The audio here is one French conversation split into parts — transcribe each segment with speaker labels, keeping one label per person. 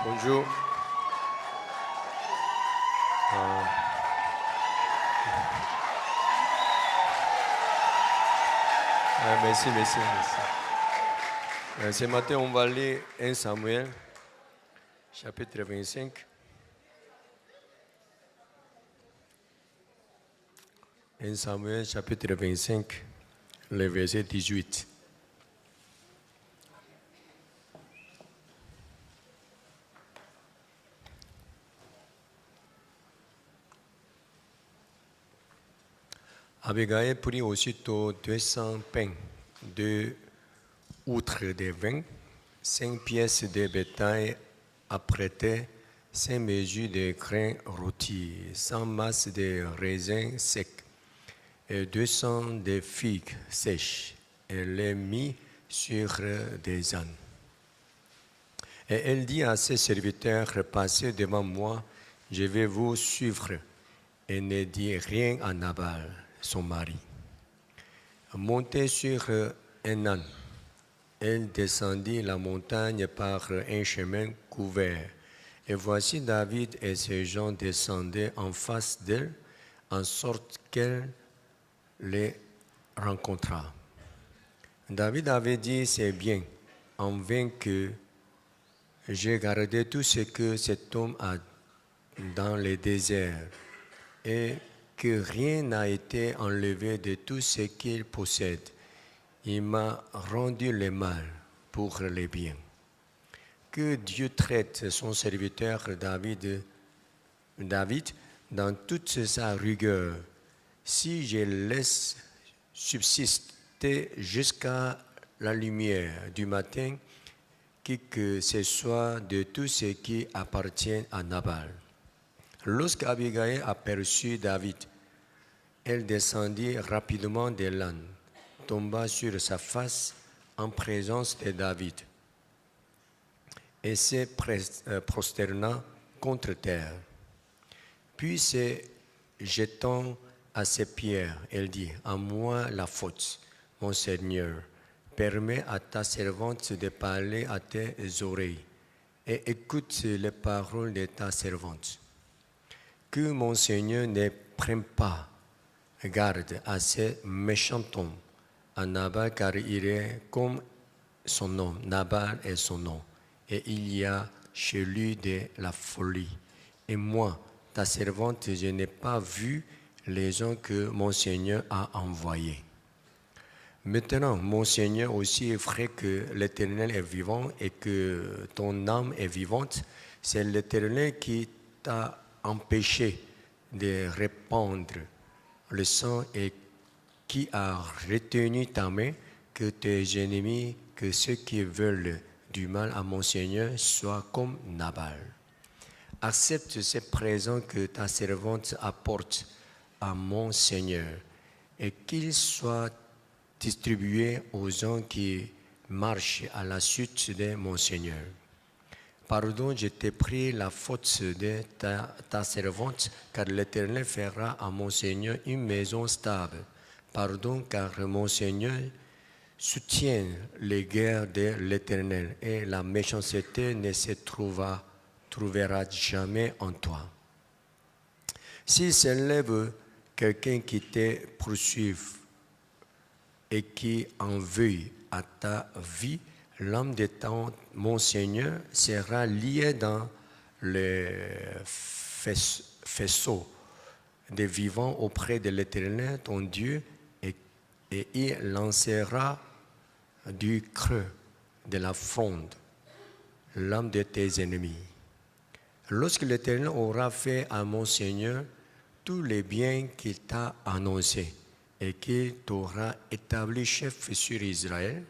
Speaker 1: Bonjour. Merci. Ce matin, on va lire 1 Samuel, chapitre 25. 1 Samuel, chapitre 25, le verset 18. Abigail prit aussitôt 200 pains, 2 outres de vin, 5 pièces de bétail apprêtées, 5 mesures de grains rôtis, 100 masses de raisins secs, et 200 de figues sèches, et les mit sur des ânes. Et elle dit à ses serviteurs, passez devant moi, je vais vous suivre, et ne dit rien à Nabal, son mari. Montée sur un âne, elle descendit la montagne par un chemin couvert. Et voici David et ses gens descendaient en face d'elle, en sorte qu'elle les rencontra. David avait dit, c'est bien, en vain que j'ai gardé tout ce que cet homme a dans le désert, et que rien n'a été enlevé de tout ce qu'il possède. Il m'a rendu le mal pour le bien. Que Dieu traite son serviteur David dans toute sa rigueur, si je laisse subsister jusqu'à la lumière du matin, qui que ce soit de tout ce qui appartient à Nabal. Lorsqu'Abigail aperçut David, elle descendit rapidement de l'âne, tomba sur sa face en présence de David et se prosterna contre terre. Puis se jetant à ses pieds, elle dit, à moi la faute, mon Seigneur, permets à ta servante de parler à tes oreilles et écoute les paroles de ta servante. Que mon Seigneur ne prenne pas garde à ce méchant homme, à Nabal, car il est comme son nom. Nabal est son nom, et il y a chez lui de la folie. Et moi, ta servante, je n'ai pas vu les gens que mon Seigneur a envoyés. Maintenant, mon Seigneur aussi est vrai que l'Éternel est vivant et que ton âme est vivante. C'est l'Éternel qui t'a empêché de répandre le sang et qui a retenu ta main, que tes ennemis, que ceux qui veulent du mal à mon Seigneur soient comme Nabal. Accepte ce présent que ta servante apporte à mon Seigneur et qu'il soit distribué aux gens qui marchent à la suite de mon Seigneur. Pardon, je t'ai pris la faute de ta servante, car l'Éternel fera à mon Seigneur une maison stable. Pardon, car mon Seigneur soutient les guerres de l'Éternel, et la méchanceté ne se trouvera jamais en toi. S'il s'élève quelqu'un qui te poursuive et qui en veuille à ta vie, l'âme de mon Seigneur sera liée dans le faisceau des vivants auprès de l'Éternel, ton Dieu, et il lancera du creux de la fronde l'âme de tes ennemis. Lorsque l'Éternel aura fait à mon Seigneur tous les biens qu'il t'a annoncés et qu'il t'aura établi chef sur Israël,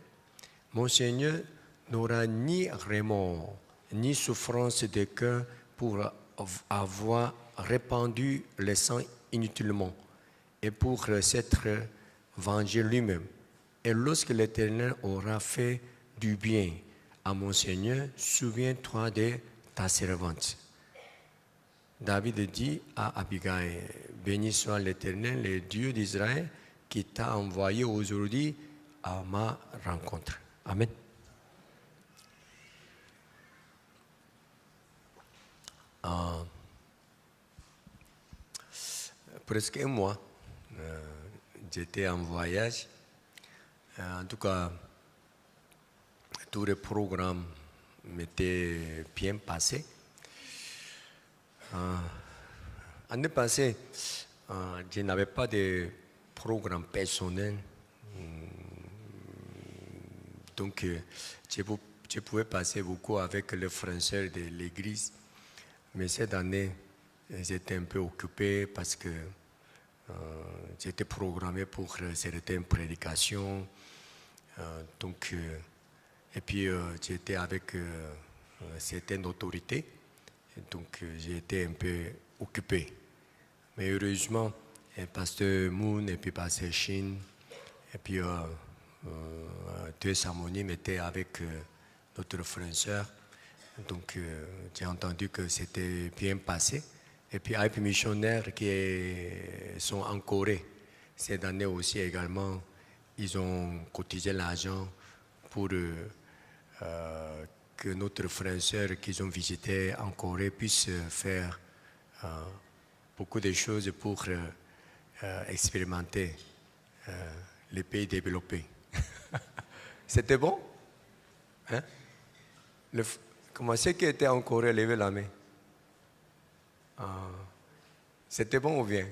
Speaker 1: mon Seigneur n'aura ni remords, ni souffrance de cœur pour avoir répandu le sang inutilement et pour s'être vengé lui-même. Et lorsque l'Éternel aura fait du bien à mon Seigneur, souviens-toi de ta servante. David dit à Abigail, béni soit l'Éternel, le Dieu d'Israël, qui t'a envoyé aujourd'hui à ma rencontre. Amen. presque un mois, j'étais en voyage. En tout cas, tous les programmes m'étaient bien passés. L'année passée, je n'avais pas de programme personnel. Donc, je pouvais passer beaucoup avec les frères de l'église. Mais cette année, j'étais un peu occupé parce que j'étais programmé pour certaines prédications. Et puis, j'étais avec certaines autorités. Et donc, j'ai été un peu occupé. Mais heureusement, pasteur Moon et puis pasteur Shin, et puis deux harmonies étaient avec notre frère et soeur. Donc, j'ai entendu que c'était bien passé. Et puis, avec les missionnaires qui sont en Corée, cette année aussi également, ils ont cotisé l'argent pour que notre frère et soeur qu'ils ont visité en Corée puissent faire beaucoup de choses pour expérimenter les pays développés. C'était bon? Hein? Comment c'est qui était en Corée? Levez la main. C'était bon ou bien?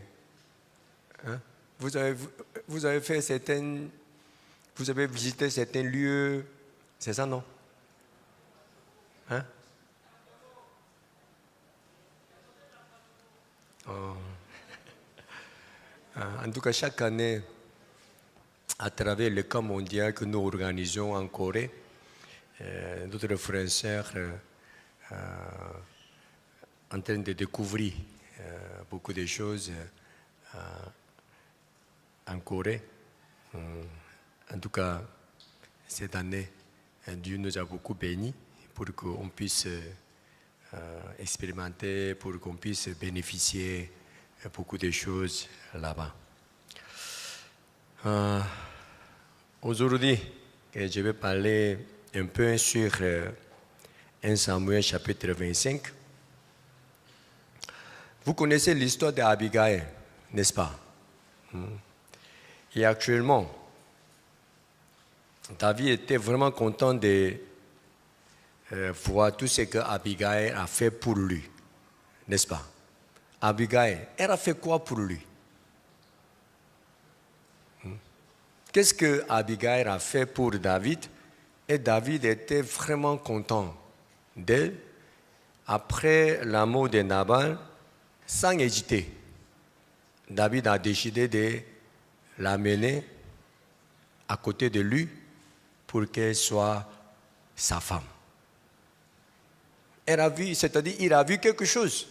Speaker 1: Hein? Vous avez fait certaines... Vous avez visité certains lieux, c'est ça, non? Hein? En tout cas, chaque année, à travers le camp mondial que nous organisons en Corée, notre frère et sœur en train de découvrir beaucoup de choses en Corée. En tout cas, cette année, Dieu nous a beaucoup bénis pour qu'on puisse expérimenter, pour qu'on puisse bénéficier de beaucoup de choses là-bas. Aujourd'hui, je vais parler un peu sur 1 Samuel chapitre 25. Vous connaissez l'histoire d'Abigail, n'est-ce pas? Et actuellement, David était vraiment content de voir tout ce que Abigail a fait pour lui, n'est-ce pas? Abigail, elle a fait quoi pour lui? Qu'est-ce que Abigail a fait pour David? Et David était vraiment content d'elle. Après la mort de Nabal, sans hésiter, David a décidé de l'amener à côté de lui pour qu'elle soit sa femme. Elle a vu, c'est-à-dire il a vu quelque chose.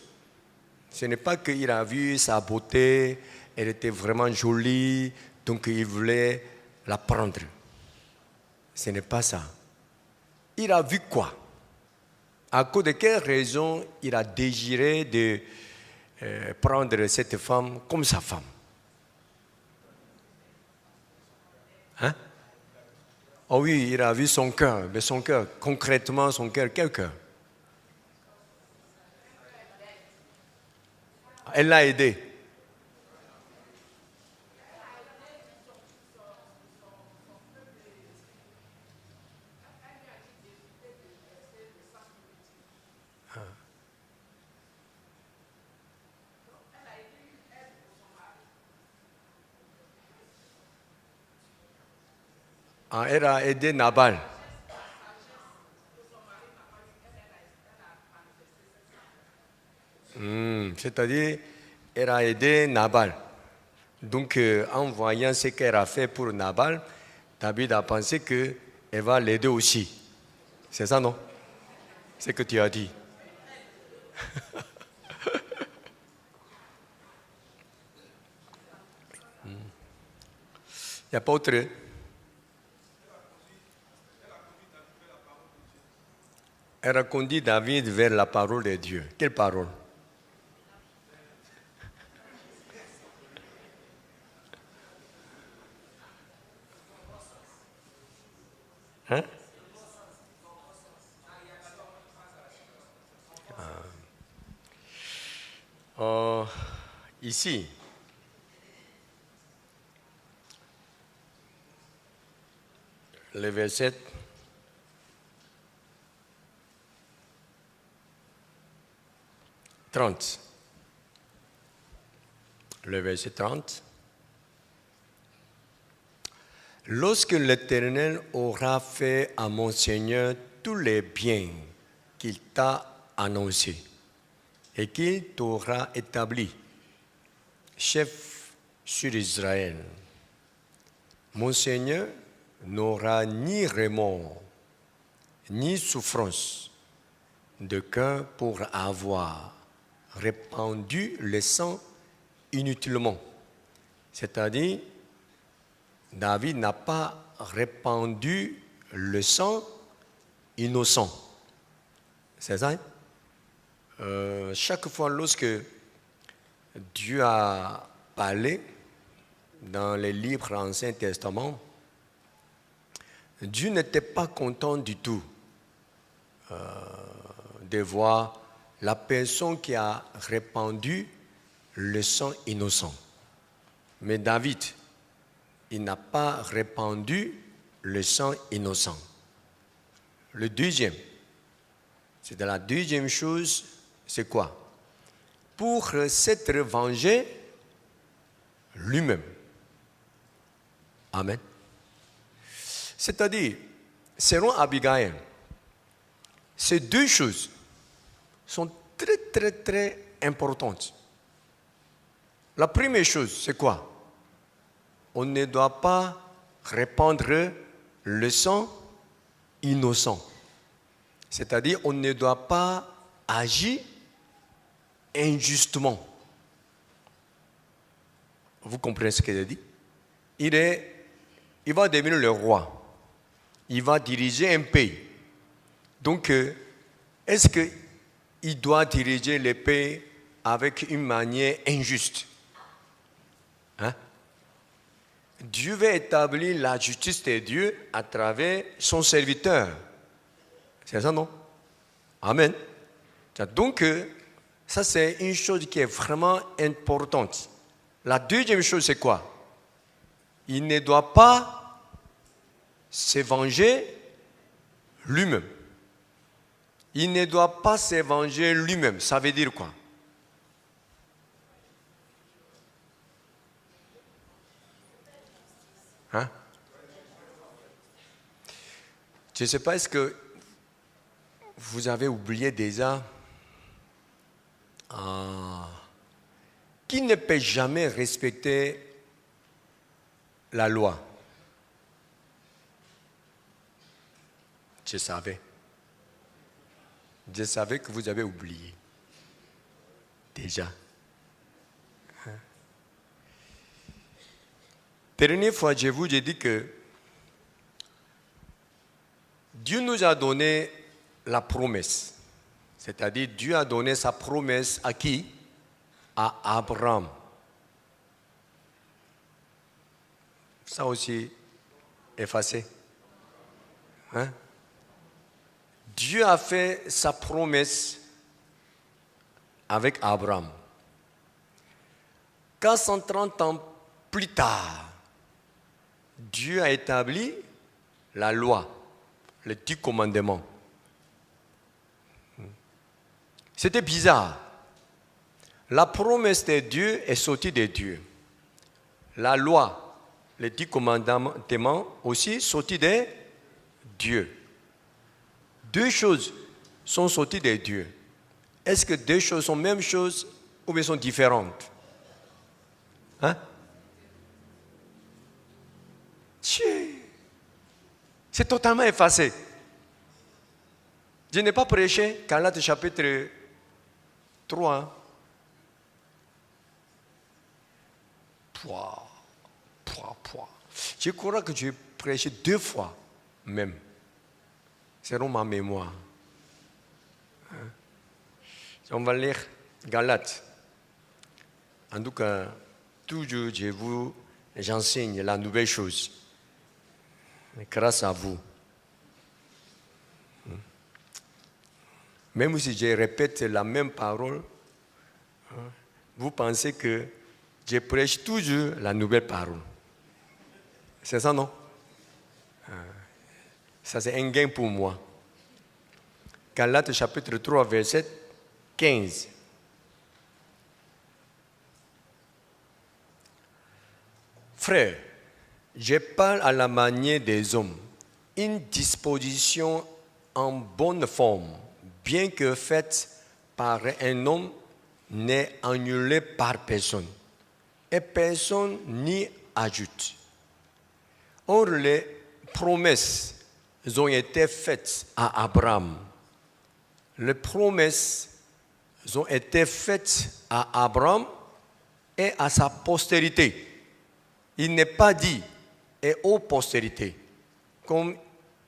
Speaker 1: Ce n'est pas qu'il a vu sa beauté, elle était vraiment jolie, donc il voulait la prendre. Ce n'est pas ça. Il a vu quoi? À cause de quelle raison il a désiré de prendre cette femme comme sa femme? Hein? Oh oui, il a vu son cœur, mais son cœur, concrètement son cœur, quel cœur? Elle l'a aidé. Elle a aidé Nabal. C'est-à-dire, elle a aidé Nabal. Donc, en voyant ce qu'elle a fait pour Nabal, David a pensé qu'elle va l'aider aussi. C'est ça, non? C'est ce que tu as dit. Il n'y a pas autre. Elle a conduit David vers la parole de Dieu. Quelle parole? Hein? ici, le verset 30. Le verset 30. Lorsque l'Éternel aura fait à mon Seigneur tous les biens qu'il t'a annoncés et qu'il t'aura établi, chef sur Israël, mon Seigneur n'aura ni remords, ni souffrance de cœur pour avoir répandu le sang inutilement. C'est-à-dire, David n'a pas répandu le sang innocent. C'est ça? Chaque fois lorsque Dieu a parlé dans les livres de l'Ancien Testament, Dieu n'était pas content du tout de voir la personne qui a répandu le sang innocent. Mais David, il n'a pas répandu le sang innocent. Le deuxième, c'est de la deuxième chose, c'est quoi? Pour s'être vengé lui-même. Amen. C'est-à-dire, selon Abigail, ces deux choses sont très, très, très importantes. La première chose, c'est quoi? On ne doit pas répandre le sang innocent. C'est-à-dire, on ne doit pas agir injustement. Vous comprenez ce qu'il a dit? Il va devenir le roi. Il va diriger un pays. Donc, est-ce qu'il doit diriger le pays avec une manière injuste? Hein? Dieu veut établir la justice de Dieu à travers son serviteur. C'est ça, non? Amen. Donc, ça c'est une chose qui est vraiment importante. La deuxième chose, c'est quoi? Il ne doit pas se venger lui-même. Il ne doit pas se venger lui-même. Ça veut dire quoi? Hein? Je ne sais pas, est-ce que vous avez oublié déjà qui ne peut jamais respecter la loi? Je savais. Je savais que vous avez oublié. Déjà. Dernière fois, je vous ai dit que Dieu nous a donné la promesse. C'est-à-dire, Dieu a donné sa promesse à qui? À Abraham. Ça aussi, effacé. Hein? Dieu a fait sa promesse avec Abraham. 430 ans plus tard, Dieu a établi la loi, les 10 commandements. C'était bizarre. La promesse de Dieu est sortie de Dieu. La loi, les 10 commandements aussi sortis de Dieu. Deux choses sont sorties de Dieu. Est-ce que deux choses sont la même chose ou bien sont différentes? Hein? C'est totalement effacé. Je n'ai pas prêché Galates chapitre 3. Je crois que j'ai prêché 2 fois même. Selon ma mémoire. On va lire Galates. En tout cas, toujours j'enseigne la nouvelle chose. Grâce à vous. Même si je répète la même parole, vous pensez que je prêche toujours la nouvelle parole. C'est ça, non? Ça, c'est un gain pour moi. Galates chapitre 3, verset 15. Frères, je parle à la manière des hommes, une disposition en bonne forme, bien que faite par un homme, n'est annulée par personne, et personne n'y ajoute. Or, les promesses ont été faites à Abraham. Les promesses ont été faites à Abraham et à sa postérité. Il n'est pas dit et aux postérités, comme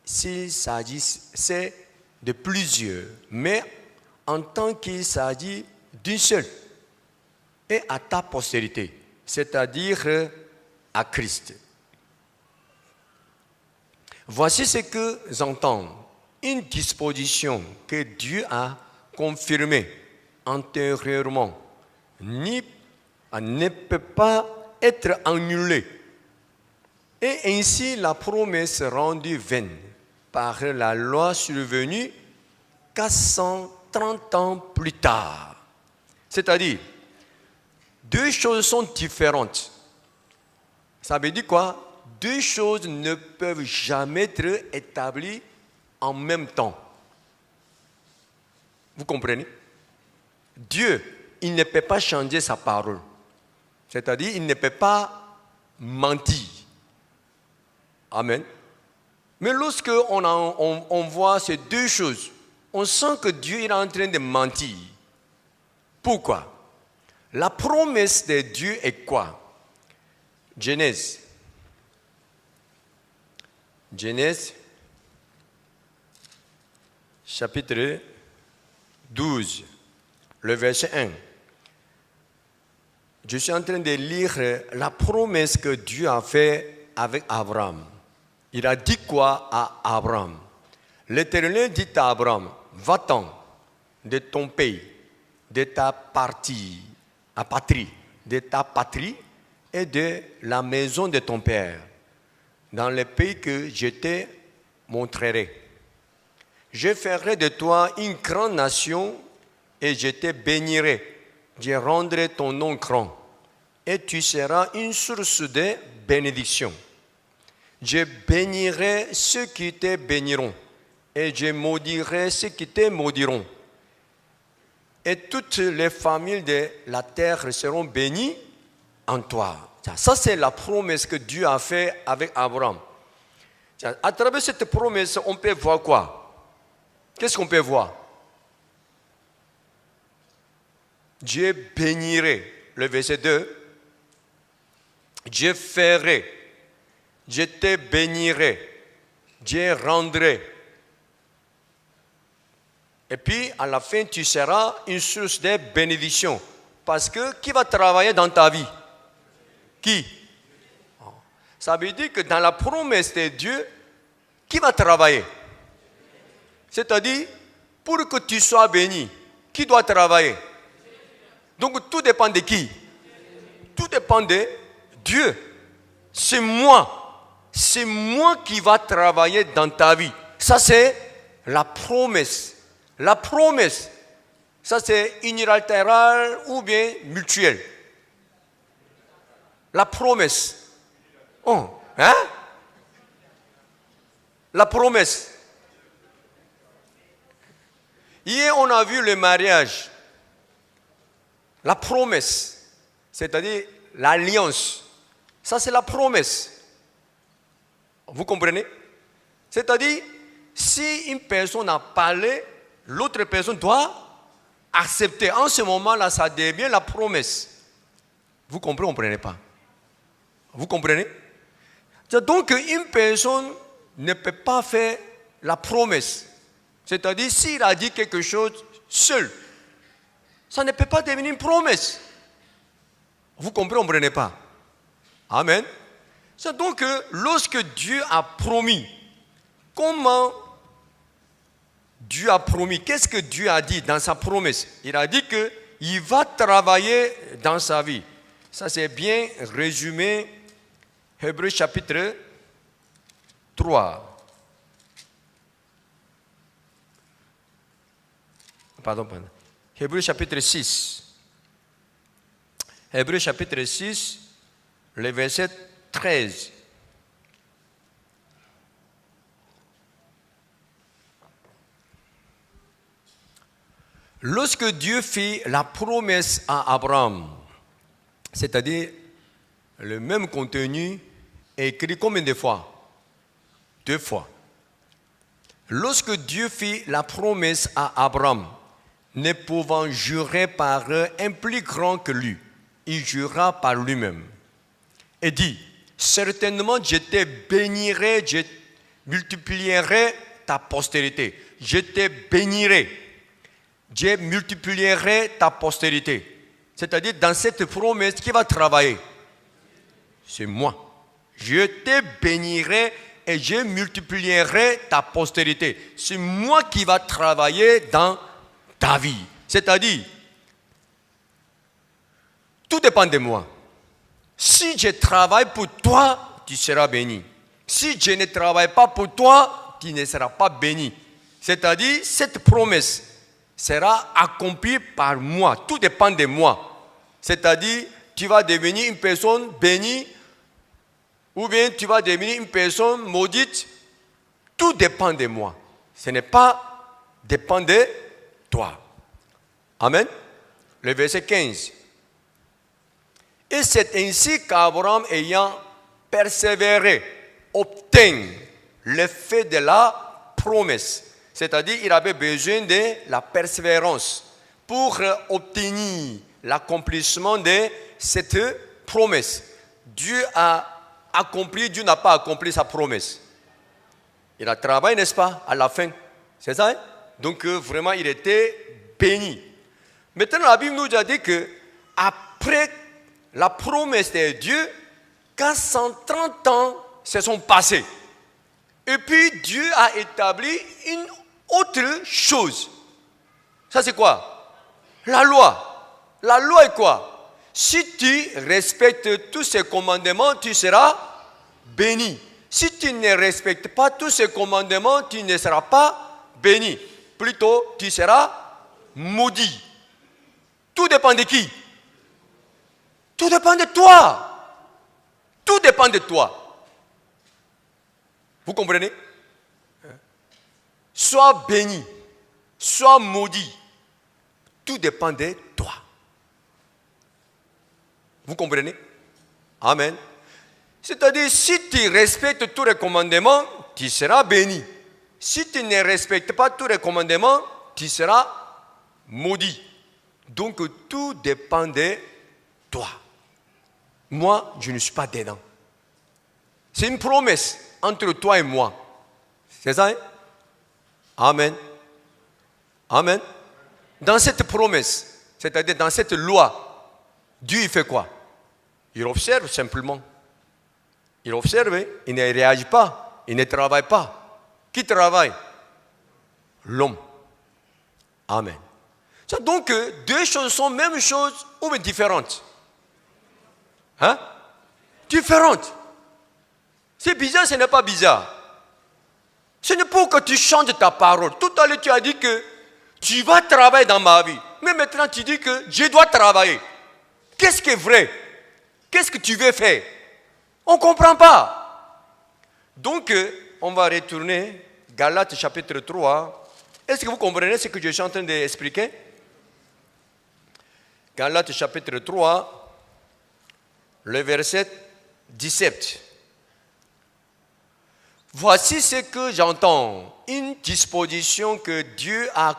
Speaker 1: s'il s'agissait de plusieurs, mais en tant qu'il s'agit d'une seule, et à ta postérité, c'est-à-dire à Christ. Voici ce que j'entends, une disposition que Dieu a confirmée antérieurement, ne peut pas être annulée. Et ainsi la promesse rendue vaine par la loi survenue 430 ans plus tard. C'est-à-dire, deux choses sont différentes. Ça veut dire quoi? Deux choses ne peuvent jamais être établies en même temps. Vous comprenez? Dieu, il ne peut pas changer sa parole. C'est-à-dire, il ne peut pas mentir. Amen. Mais lorsque on voit ces deux choses, on sent que Dieu est en train de mentir. Pourquoi? La promesse de Dieu est quoi? Genèse, chapitre 12, le verset 1. Je suis en train de lire la promesse que Dieu a faite avec Abraham. Il a dit quoi à Abraham? L'Éternel dit à Abraham, va-t'en de ton pays, de ta patrie, de ta patrie et de la maison de ton père, dans le pays que je te montrerai. Je ferai de toi une grande nation et je te bénirai. Je rendrai ton nom grand et tu seras une source de bénédiction. Je bénirai ceux qui te béniront et je maudirai ceux qui te maudiront. Et toutes les familles de la terre seront bénies en toi. Ça, c'est la promesse que Dieu a faite avec Abraham. À travers cette promesse, on peut voir quoi? Qu'est-ce qu'on peut voir? Dieu bénirait, le verset 2. Je ferai, je te bénirai, je rendrai. Et puis, à la fin, tu seras une source de bénédiction. Parce que qui va travailler dans ta vie? Qui? Ça veut dire que dans la promesse de Dieu, qui va travailler? C'est-à-dire, pour que tu sois béni, qui doit travailler? Donc, tout dépend de qui? Tout dépend de Dieu. C'est moi. C'est moi qui va travailler dans ta vie. Ça, c'est la promesse. La promesse, ça c'est unilatéral ou bien mutuel. La promesse. Oh, hein? La promesse. Hier, on a vu le mariage. La promesse, c'est-à-dire l'alliance. Ça, c'est la promesse. Vous comprenez? C'est-à-dire, si une personne a parlé, l'autre personne doit accepter. En ce moment-là, ça devient la promesse. Vous comprenez ou vous ne comprenez pas? Vous comprenez? Donc, une personne ne peut pas faire la promesse. C'est-à-dire, s'il a dit quelque chose seul, ça ne peut pas devenir une promesse. Vous comprenez ou vous ne comprenez pas? Amen. C'est donc, lorsque Dieu a promis, comment Dieu a promis? Qu'est-ce que Dieu a dit dans sa promesse? Il a dit qu'il il va travailler dans sa vie. Ça, c'est bien résumé. Hébreux chapitre 3. Pardon. Hébreux chapitre 6. Hébreux chapitre 6, le verset 13. Lorsque Dieu fit la promesse à Abraham, c'est-à-dire le même contenu écrit combien de fois? 2 fois. Lorsque Dieu fit la promesse à Abraham, ne pouvant jurer par un plus grand que lui, il jura par lui-même et dit, certainement je te bénirai, je multiplierai ta postérité. Je te bénirai. Je multiplierai ta postérité. C'est-à-dire, dans cette promesse, qui va travailler? C'est moi. Je te bénirai et je multiplierai ta postérité. C'est moi qui va travailler dans ta vie. C'est-à-dire, tout dépend de moi. Si je travaille pour toi, tu seras béni. Si je ne travaille pas pour toi, tu ne seras pas béni. C'est-à-dire, cette promesse sera accompli par moi. Tout dépend de moi. C'est-à-dire, tu vas devenir une personne bénie ou bien tu vas devenir une personne maudite. Tout dépend de moi. Ce n'est pas dépend de toi. Amen. Le verset 15. Et c'est ainsi qu'Abraham, ayant persévéré, obtint l'effet de la promesse. C'est-à-dire qu'il avait besoin de la persévérance pour obtenir l'accomplissement de cette promesse. Dieu a accompli, Dieu n'a pas accompli sa promesse. Il a travaillé, n'est-ce pas, à la fin. C'est ça, hein? Donc vraiment, il était béni. Maintenant, la Bible nous a dit que après la promesse de Dieu, 430 ans se sont passés. Et puis Dieu a établi une autre chose. Ça c'est quoi? La loi. La loi est quoi? Si tu respectes tous ces commandements, tu seras béni. Si tu ne respectes pas tous ces commandements, tu ne seras pas béni. Plutôt, tu seras maudit. Tout dépend de qui? Tout dépend de toi. Tout dépend de toi. Vous comprenez? Sois béni, sois maudit. Tout dépend de toi. Vous comprenez? Amen. C'est-à-dire, si tu respectes tous les commandements, tu seras béni. Si tu ne respectes pas tous les commandements, tu seras maudit. Donc, tout dépend de toi. Moi, je ne suis pas dedans. C'est une promesse entre toi et moi. C'est ça, hein? Amen. Amen. Dans cette promesse, c'est-à-dire dans cette loi, Dieu il fait quoi? Il observe simplement. Il observe, il ne réagit pas, il ne travaille pas. Qui travaille? L'homme. Amen. Donc, deux choses sont même chose ou différentes? Hein? Différentes. C'est bizarre, ce n'est pas bizarre. Ce n'est pas que tu changes ta parole. Tout à l'heure, tu as dit que tu vas travailler dans ma vie. Mais maintenant, tu dis que je dois travailler. Qu'est-ce qui est vrai? Qu'est-ce que tu veux faire? On ne comprend pas. Donc, on va retourner Galates chapitre 3. Est-ce que vous comprenez ce que je suis en train d'expliquer? Galates chapitre 3, le verset 17. Voici ce que j'entends, une disposition que Dieu a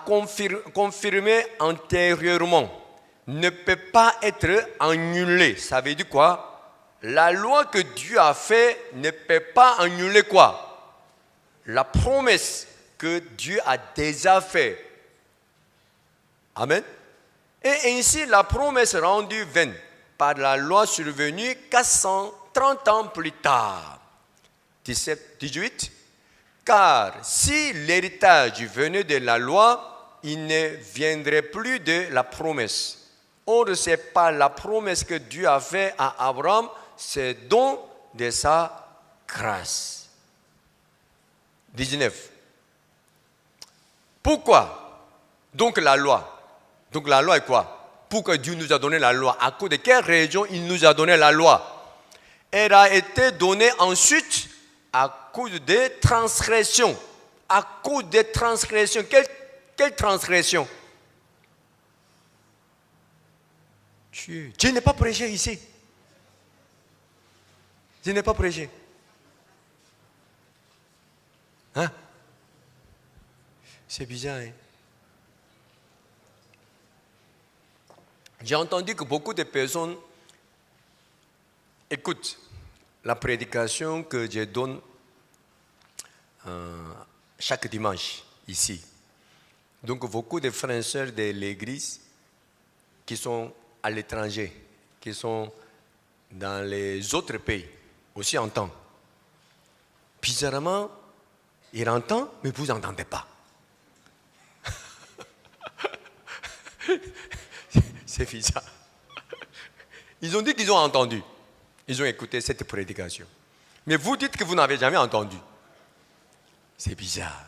Speaker 1: confirmée antérieurement ne peut pas être annulée. Ça veut dire quoi? La loi que Dieu a faite ne peut pas annuler quoi? La promesse que Dieu a déjà faite. Amen. Et ainsi la promesse rendue vaine par la loi survenue 430 ans plus tard. 18. Car si l'héritage venait de la loi, il ne viendrait plus de la promesse. Or, ce n'est pas la promesse que Dieu a faite à Abraham, c'est don de sa grâce. 19. Pourquoi? Donc la loi. Donc la loi est quoi? Pourquoi Dieu nous a donné la loi? À cause de quelle raison il nous a donné la loi? Elle a été donnée ensuite à cause des transgressions. À cause des transgressions. Quelle transgression? Dieu n'est pas prêché ici. Dieu n'est pas prêché. Hein? C'est bizarre, hein? J'ai entendu que beaucoup de personnes écoutent la prédication que je donne chaque dimanche ici. Donc beaucoup de frères et sœurs de l'église qui sont à l'étranger, qui sont dans les autres pays, aussi entendent. Bizarrement, ils entendent, mais vous n'entendez pas. C'est bizarre. Ils ont dit qu'ils ont entendu. Ils ont écouté cette prédication. Mais vous dites que vous n'avez jamais entendu. C'est bizarre.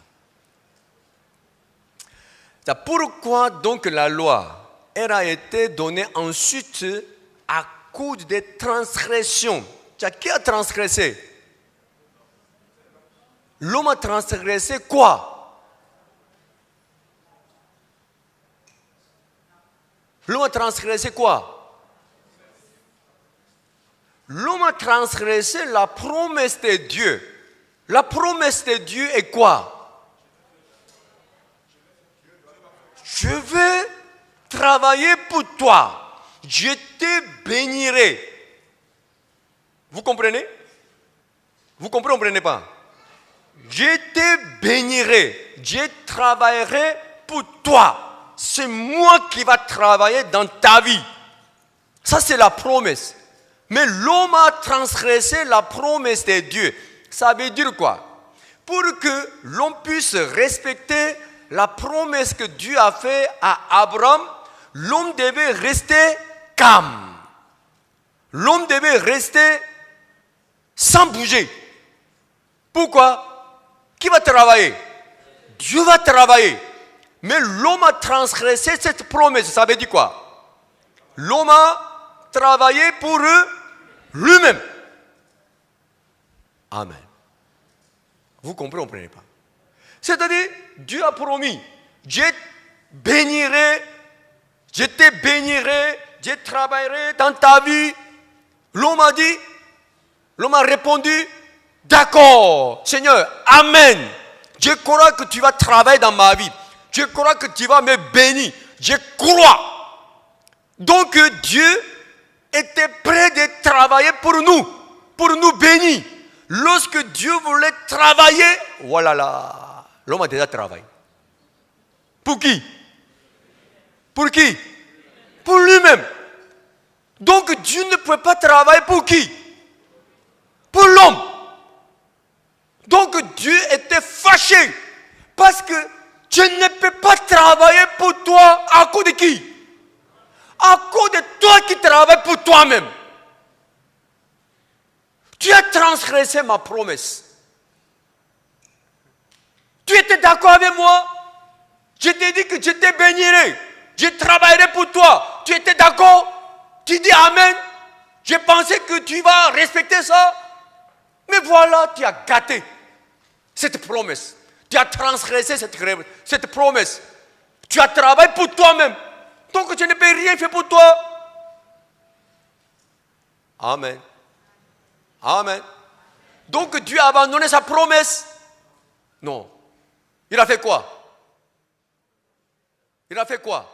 Speaker 1: C'est pourquoi donc la loi, elle a été donnée ensuite à cause des transgressions. Qui a transgressé? L'homme a transgressé quoi? L'homme a transgressé quoi? L'homme a transgressé la promesse de Dieu. La promesse de Dieu est quoi? Je vais travailler pour toi. Je te bénirai. Vous comprenez? Vous comprenez pas? Je te bénirai. Je travaillerai pour toi. C'est moi qui va travailler dans ta vie. Ça, c'est la promesse. Mais l'homme a transgressé la promesse de Dieu. Ça veut dire quoi? Pour que l'homme puisse respecter la promesse que Dieu a faite à Abraham, l'homme devait rester calme. L'homme devait rester sans bouger. Pourquoi? Qui va travailler? Dieu va travailler. Mais l'homme a transgressé cette promesse. Ça veut dire quoi? L'homme a travaillé pour lui-même. Amen. Vous comprenez pas? C'est-à-dire, Dieu a promis, je bénirai, je te bénirai, je travaillerai dans ta vie. L'homme a dit, l'homme a répondu, d'accord, Seigneur, Amen. Je crois que tu vas travailler dans ma vie. Je crois que tu vas me bénir. Je crois. Donc Dieu était prêt de travailler pour nous bénir. Lorsque Dieu voulait travailler, voilà là, l'homme a déjà travaillé. Pour qui? Pour qui? Pour lui-même. Donc Dieu ne peut pas travailler pour qui? Pour l'homme. Donc Dieu était fâché parce que tu ne peux pas travailler pour toi à cause de qui? À cause de toi qui travailles pour toi-même. Tu as transgressé ma promesse. Tu étais d'accord avec moi? Je t'ai dit que je te bénirai. Je travaillerai pour toi. Tu étais d'accord? Tu dis Amen. Je pensais que tu vas respecter ça. Mais voilà, tu as gâté cette promesse. Tu as transgressé cette promesse. Tu as travaillé pour toi-même. Donc tu ne peux rien faire pour toi. Amen. Amen. Donc Dieu a abandonné sa promesse? Non. Il a fait quoi? Il a fait quoi?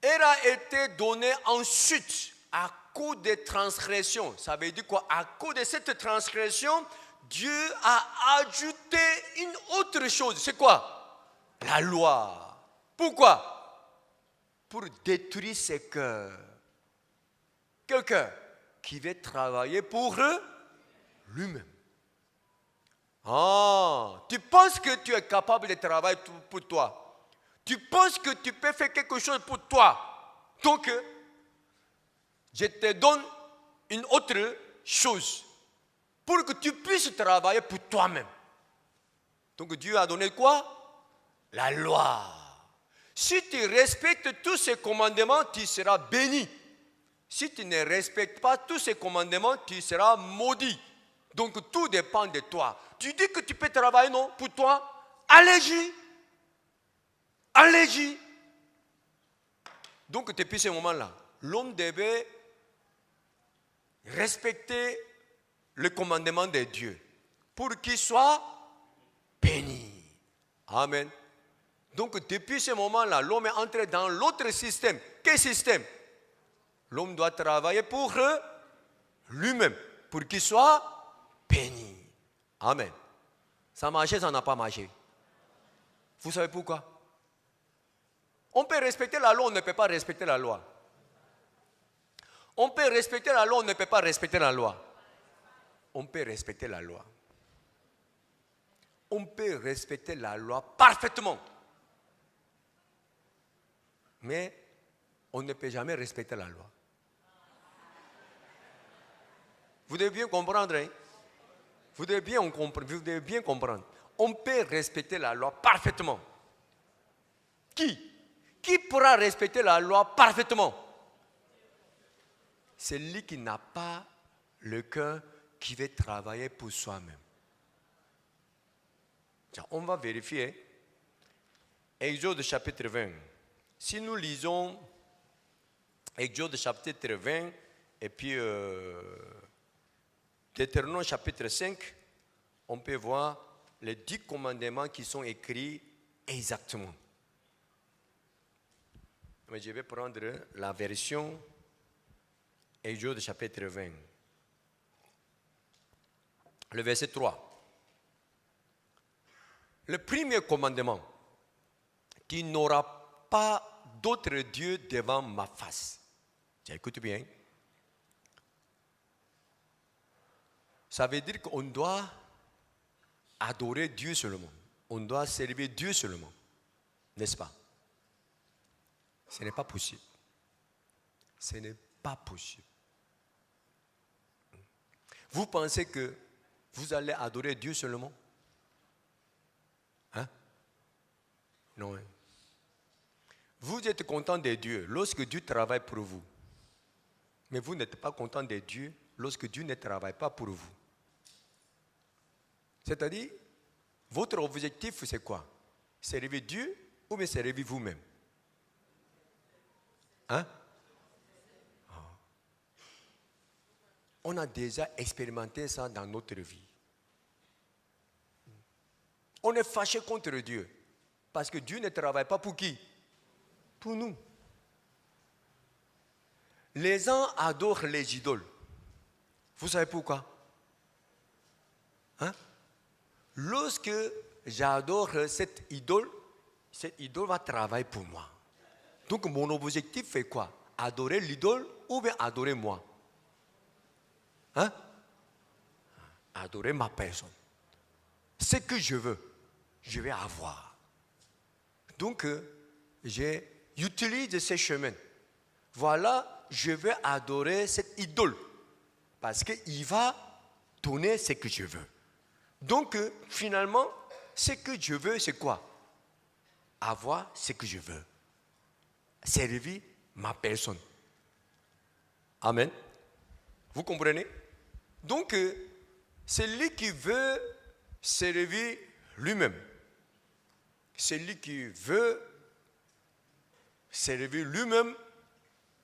Speaker 1: Elle a été donnée ensuite à cause des transgressions. Ça veut dire quoi? À cause de cette transgression, Dieu a ajouté une autre chose. C'est quoi? La loi. Pourquoi? Pour détruire ses cœurs. Quelqu'un qui veut travailler pour lui-même. Ah, tu penses que tu es capable de travailler pour toi. Tu penses que tu peux faire quelque chose pour toi. Donc, je te donne une autre chose pour que tu puisses travailler pour toi-même. Donc Dieu a donné quoi? La loi. Si tu respectes tous ces commandements, tu seras béni. Si tu ne respectes pas tous ces commandements, tu seras maudit. Donc tout dépend de toi. Tu dis que tu peux travailler, non, pour toi? Allez-y. Allez-y. Donc depuis ce moment-là, l'homme devait respecter le commandement de Dieu pour qu'il soit béni. Amen. Donc depuis ce moment-là, l'homme est entré dans l'autre système. Quel système? L'homme doit travailler pour lui-même, pour qu'il soit béni. Amen. Ça a marché, ça n'a pas marché. Vous savez pourquoi? On peut respecter la loi, on ne peut pas respecter la loi. On peut respecter la loi, on ne peut pas respecter la loi. On peut respecter la loi. On peut respecter la loi parfaitement. Mais on ne peut jamais respecter la loi. Vous devez bien comprendre. Hein? Vous devez bien comprendre. On peut respecter la loi parfaitement. Qui pourra respecter la loi parfaitement? C'est lui qui n'a pas le cœur qui veut travailler pour soi-même. On va vérifier. Exode chapitre 20. Si nous lisons Exode chapitre 20 et puis Deutéronome chapitre 5, on peut voir les 10 commandements qui sont écrits exactement. Mais je vais prendre la version Exode chapitre 20. Le verset 3. Le premier commandement, tu n'auras pas d'autre Dieu devant ma face. Écoute bien. Ça veut dire qu'on doit adorer Dieu seulement. On doit servir Dieu seulement. N'est-ce pas? Ce n'est pas possible. Ce n'est pas possible. Vous pensez que vous allez adorer Dieu seulement? Hein? Non. Vous êtes content de Dieu lorsque Dieu travaille pour vous. Mais vous n'êtes pas content de Dieu lorsque Dieu ne travaille pas pour vous. C'est-à-dire, votre objectif, c'est quoi? Servir Dieu ou bien servir vous-même? Hein? On a déjà expérimenté ça dans notre vie. On est fâché contre Dieu parce que Dieu ne travaille pas pour qui? Pour nous. Les gens adorent les idoles. Vous savez pourquoi? Hein? Lorsque j'adore cette idole va travailler pour moi. Donc mon objectif est quoi? Adorer l'idole ou bien adorer moi? Hein? Adorer ma personne. Ce que je veux, je vais avoir. Donc, j'utilise ces chemins. Voilà, je vais adorer cette idole. Parce qu'il va donner ce que je veux. Donc, finalement, ce que je veux, c'est quoi? Avoir ce que je veux. Servir ma personne. Amen. Vous comprenez? Donc, celui qui veut servir lui-même, celui qui veut servir lui-même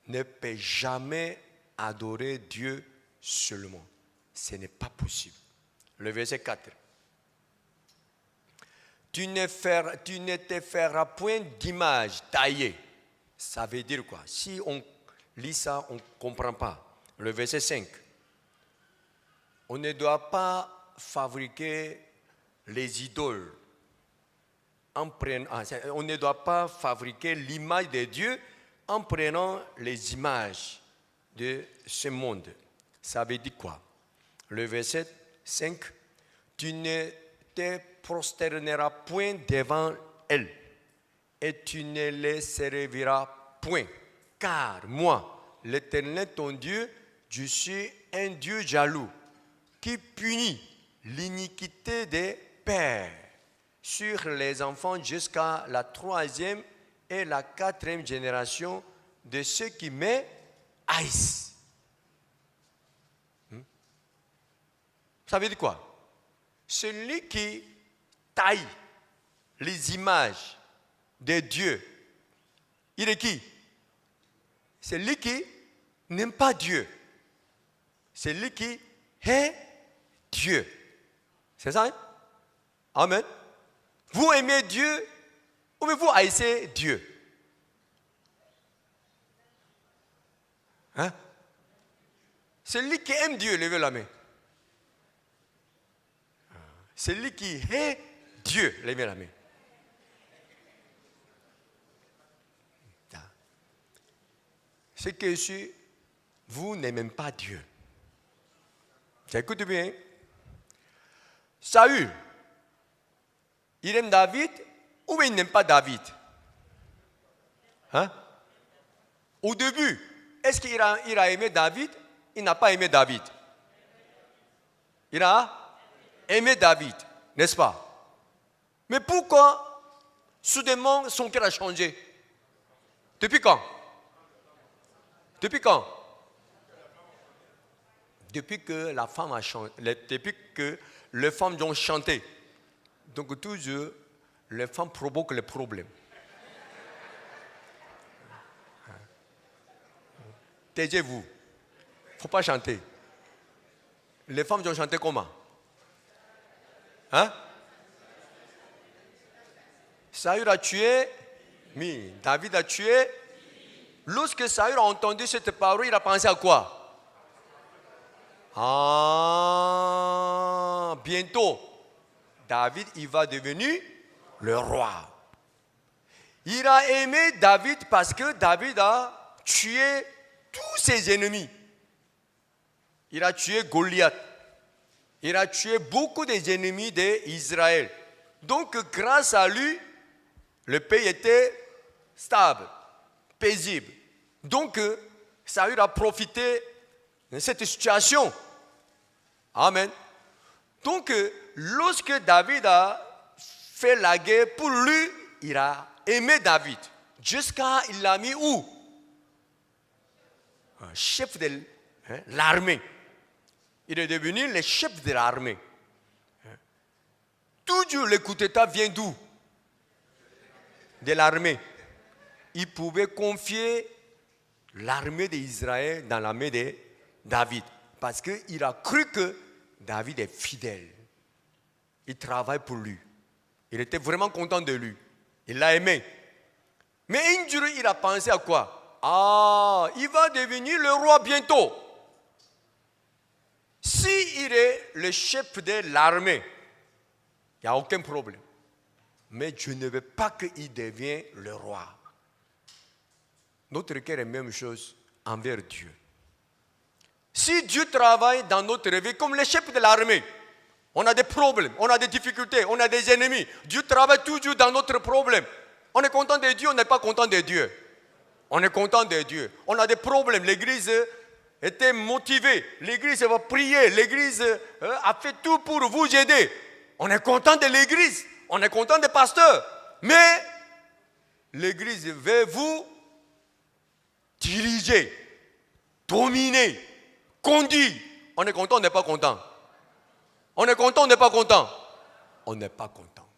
Speaker 1: ne peut jamais adorer Dieu seulement. Ce n'est pas possible. Le verset 4. Tu ne te feras point d'image taillée. Ça veut dire quoi? Si on lit ça, on ne comprend pas. Le verset 5. On ne doit pas fabriquer les idoles. On ne doit pas fabriquer l'image de Dieu en prenant les images de ce monde. Ça veut dire quoi? Le verset 5. Tu ne te prosterneras point devant elle. et tu ne les serviras point. Car moi, l'Éternel ton Dieu, je suis un Dieu jaloux, qui punit l'iniquité des pères sur les enfants jusqu'à la 3e et la 4e génération de ceux qui me haïssent. Ça veut dire quoi? Celui qui taille les images de Dieu, il est qui? C'est lui qui n'aime pas Dieu. C'est lui qui hait Dieu. C'est ça, hein? Amen. Vous aimez Dieu ou vous haïssez Dieu? Hein? Celui qui aime Dieu, levez la main. Celui qui hait Dieu, levez la main. C'est que si vous n'aimez pas Dieu. Écoutez bien. Saül, il aime David ou il n'aime pas David? Hein? Au début, est-ce qu'il a aimé David? Il n'a pas aimé David. Il a aimé David, n'est-ce pas? Mais pourquoi soudainement son cœur a changé? Depuis quand? Depuis quand? Depuis que la femme a chanté, depuis que les femmes ont chanté. Donc toujours, les femmes provoquent les problèmes. Taisez-vous. Il ne faut pas chanter. Les femmes ont chanté comment? Hein? Saül a tué, oui. David a tué. Lorsque Saül a entendu cette parole, il a pensé à quoi? Ah, bientôt, David, il va devenir le roi. Il a aimé David parce que David a tué tous ses ennemis. Il a tué Goliath. Il a tué beaucoup des ennemis d'Israël. Donc, grâce à lui, le pays était stable, paisible. Donc, Saül a profité de cette situation. Amen. Donc, lorsque David a fait la guerre, pour lui, il a aimé David. Jusqu'à il l'a mis où? Un chef de l'armée. Il est devenu le chef de l'armée. Toujours le coup d'État vient d'où? De l'armée. Il pouvait confier l'armée d'Israël dans la main de David. Parce qu'il a cru que David est fidèle. Il travaille pour lui. Il était vraiment content de lui. Il l'a aimé. Mais un jour, il a pensé à quoi? Ah, il va devenir le roi bientôt. S'il est le chef de l'armée, il n'y a aucun problème. Mais je ne veux pas qu'il devienne le roi. Notre cœur est la même chose envers Dieu. Si Dieu travaille dans notre vie comme le chef de l'armée, on a des problèmes, on a des difficultés, on a des ennemis. Dieu travaille toujours dans notre problème. On est content de Dieu, on n'est pas content de Dieu. On est content de Dieu. On a des problèmes. L'église était motivée. L'église va prier. L'église a fait tout pour vous aider. On est content de l'église. On est content des pasteurs. Mais l'église veut vous diriger, dominer, conduire. On est content, on n'est pas content. On est content, on n'est pas content. On n'est pas content.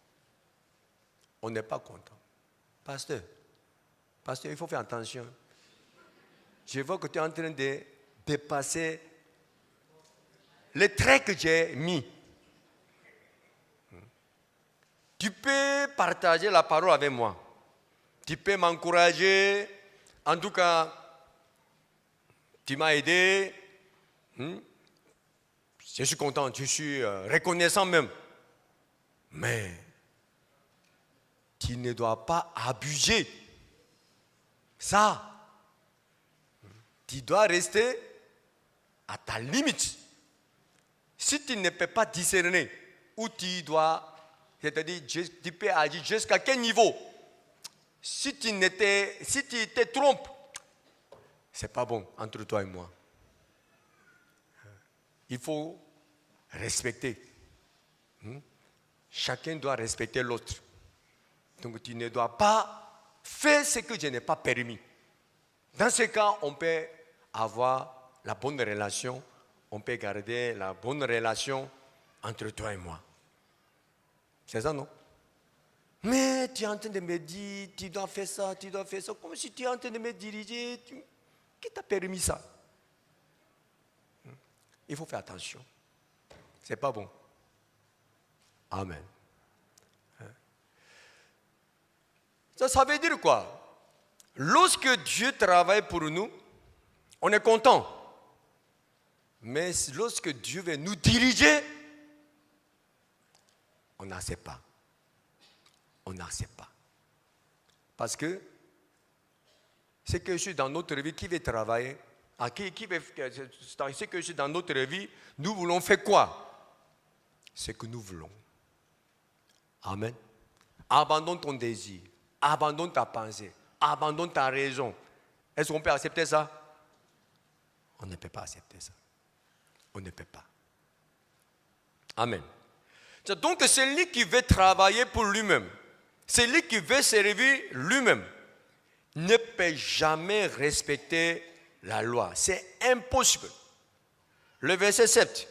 Speaker 1: On n'est pas content. Pasteur, il faut faire attention. Je vois que tu es en train de dépasser les traits que j'ai mis. Tu peux partager la parole avec moi. Tu peux m'encourager. En tout cas, tu m'as aidé. Je suis content, je suis reconnaissant même. Mais tu ne dois pas abuser. Ça, tu dois rester à ta limite. Si tu ne peux pas discerner où tu dois, c'est-à-dire tu peux agir jusqu'à quel niveau, Si tu te trompes, c'est pas bon entre toi et moi. Il faut respecter. Chacun doit respecter l'autre. Donc tu ne dois pas faire ce que je n'ai pas permis. Dans ce cas, on peut avoir la bonne relation, on peut garder la bonne relation entre toi et moi. C'est ça, non? Mais tu es en train de me dire, tu dois faire ça, comme si tu es en train de me diriger. Qui t'a permis ça? Il faut faire attention. C'est pas bon. Amen. Ça veut dire quoi? Lorsque Dieu travaille pour nous, on est content. Mais lorsque Dieu veut nous diriger, on n'accepte pas. On n'accepte pas. Parce que c'est que je suis dans notre vie qui veut travailler. C'est que je suis dans notre vie, nous voulons faire quoi? Ce que nous voulons. Amen. Abandonne ton désir. Abandonne ta pensée. Abandonne ta raison. Est-ce qu'on peut accepter ça? On ne peut pas accepter ça. On ne peut pas. Amen. Donc, c'est lui qui veut travailler pour lui-même. C'est lui qui veut servir lui-même. Ne peut jamais respecter la loi. C'est impossible. Le verset 7.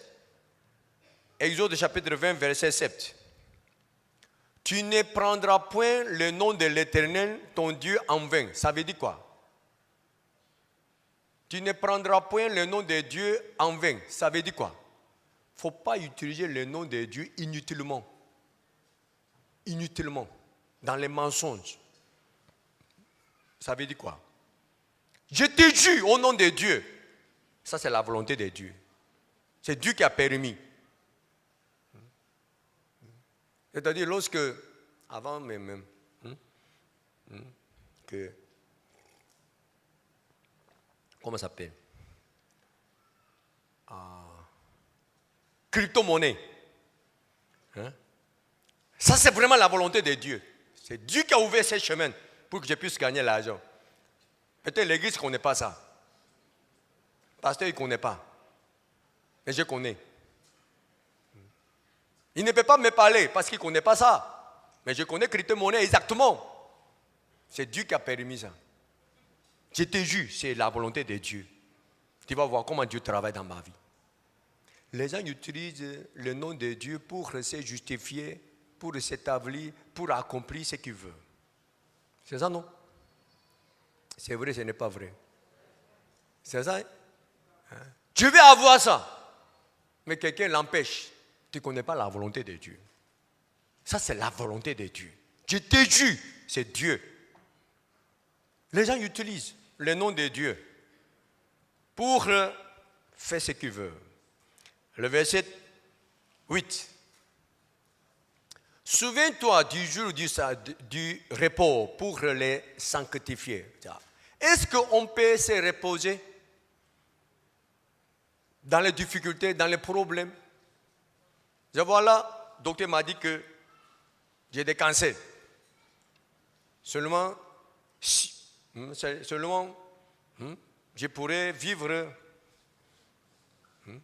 Speaker 1: Exode chapitre 20, verset 7. Tu ne prendras point le nom de l'Éternel, ton Dieu, en vain. Ça veut dire quoi? Tu ne prendras point le nom de Dieu en vain. Ça veut dire quoi? Il ne faut pas utiliser le nom de Dieu inutilement. Inutilement. Dans les mensonges. Ça veut dire quoi? Je te jure au nom de Dieu. Ça, c'est la volonté de Dieu. C'est Dieu qui a permis. C'est-à-dire, lorsque, avant même, que, comment ça s'appelle? Crypto-monnaie. Ça, c'est vraiment la volonté de Dieu. C'est Dieu qui a ouvert ce chemin pour que je puisse gagner l'argent. Peut-être l'église ne connaît pas ça. Le pasteur, il ne connaît pas. Mais je connais. Il ne peut pas me parler parce qu'il ne connaît pas ça. Mais je connais crypto-monnaie exactement. C'est Dieu qui a permis ça. Je te jure, c'est la volonté de Dieu. Tu vas voir comment Dieu travaille dans ma vie. Les gens utilisent le nom de Dieu pour se justifier, pour s'établir, pour accomplir ce qu'ils veulent. C'est ça, non? C'est vrai, ce n'est pas vrai. C'est ça? Tu veux avoir ça, mais quelqu'un l'empêche. Tu ne connais pas la volonté de Dieu. Ça, c'est la volonté de Dieu. Je te jure, c'est Dieu. Les gens utilisent le nom de Dieu pour faire ce qu'ils veulent. Le verset 8. Souviens-toi du jour du repos pour les sanctifier. Est-ce qu'on peut se reposer dans les difficultés, dans les problèmes? Je vois là, le docteur m'a dit que j'ai des cancers. Seulement, je pourrais vivre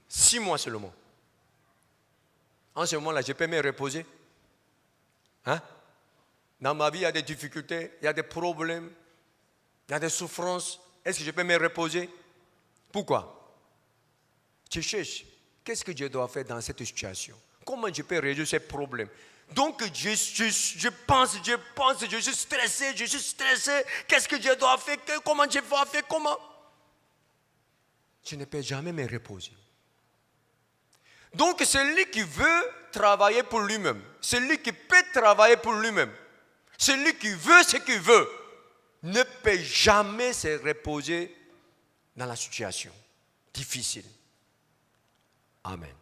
Speaker 1: 6 mois seulement. En ce moment-là, je peux me reposer. Dans ma vie, il y a des difficultés, il y a des problèmes, il y a des souffrances. Est-ce que je peux me reposer? Pourquoi? Tu cherches. Qu'est-ce que je dois faire dans cette situation? Comment je peux résoudre ces problèmes? Donc, je pense, je suis stressé. Qu'est-ce que je dois faire? Comment je vais faire? Comment? Je ne peux jamais me reposer. Donc, celui qui veut travailler pour lui-même, celui qui peut travailler pour lui-même, celui qui veut ce qu'il veut, ne peut jamais se reposer dans la situation difficile. Amen.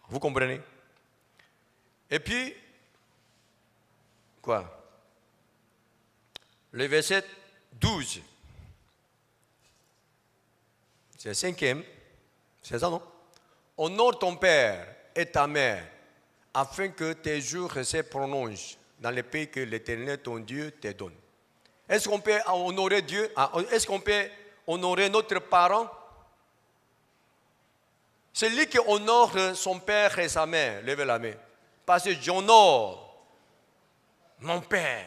Speaker 1: Vous comprenez? Et puis, quoi? Le verset 12. C'est le 5e. C'est ça, non? Honore ton père et ta mère, afin que tes jours se prolongent dans le pays que l'Éternel, ton Dieu, te donne. Est-ce qu'on peut honorer Dieu? Est-ce qu'on peut honorer notre parent? Celui qui honore son père et sa mère, levez la main. Parce que j'honore mon père.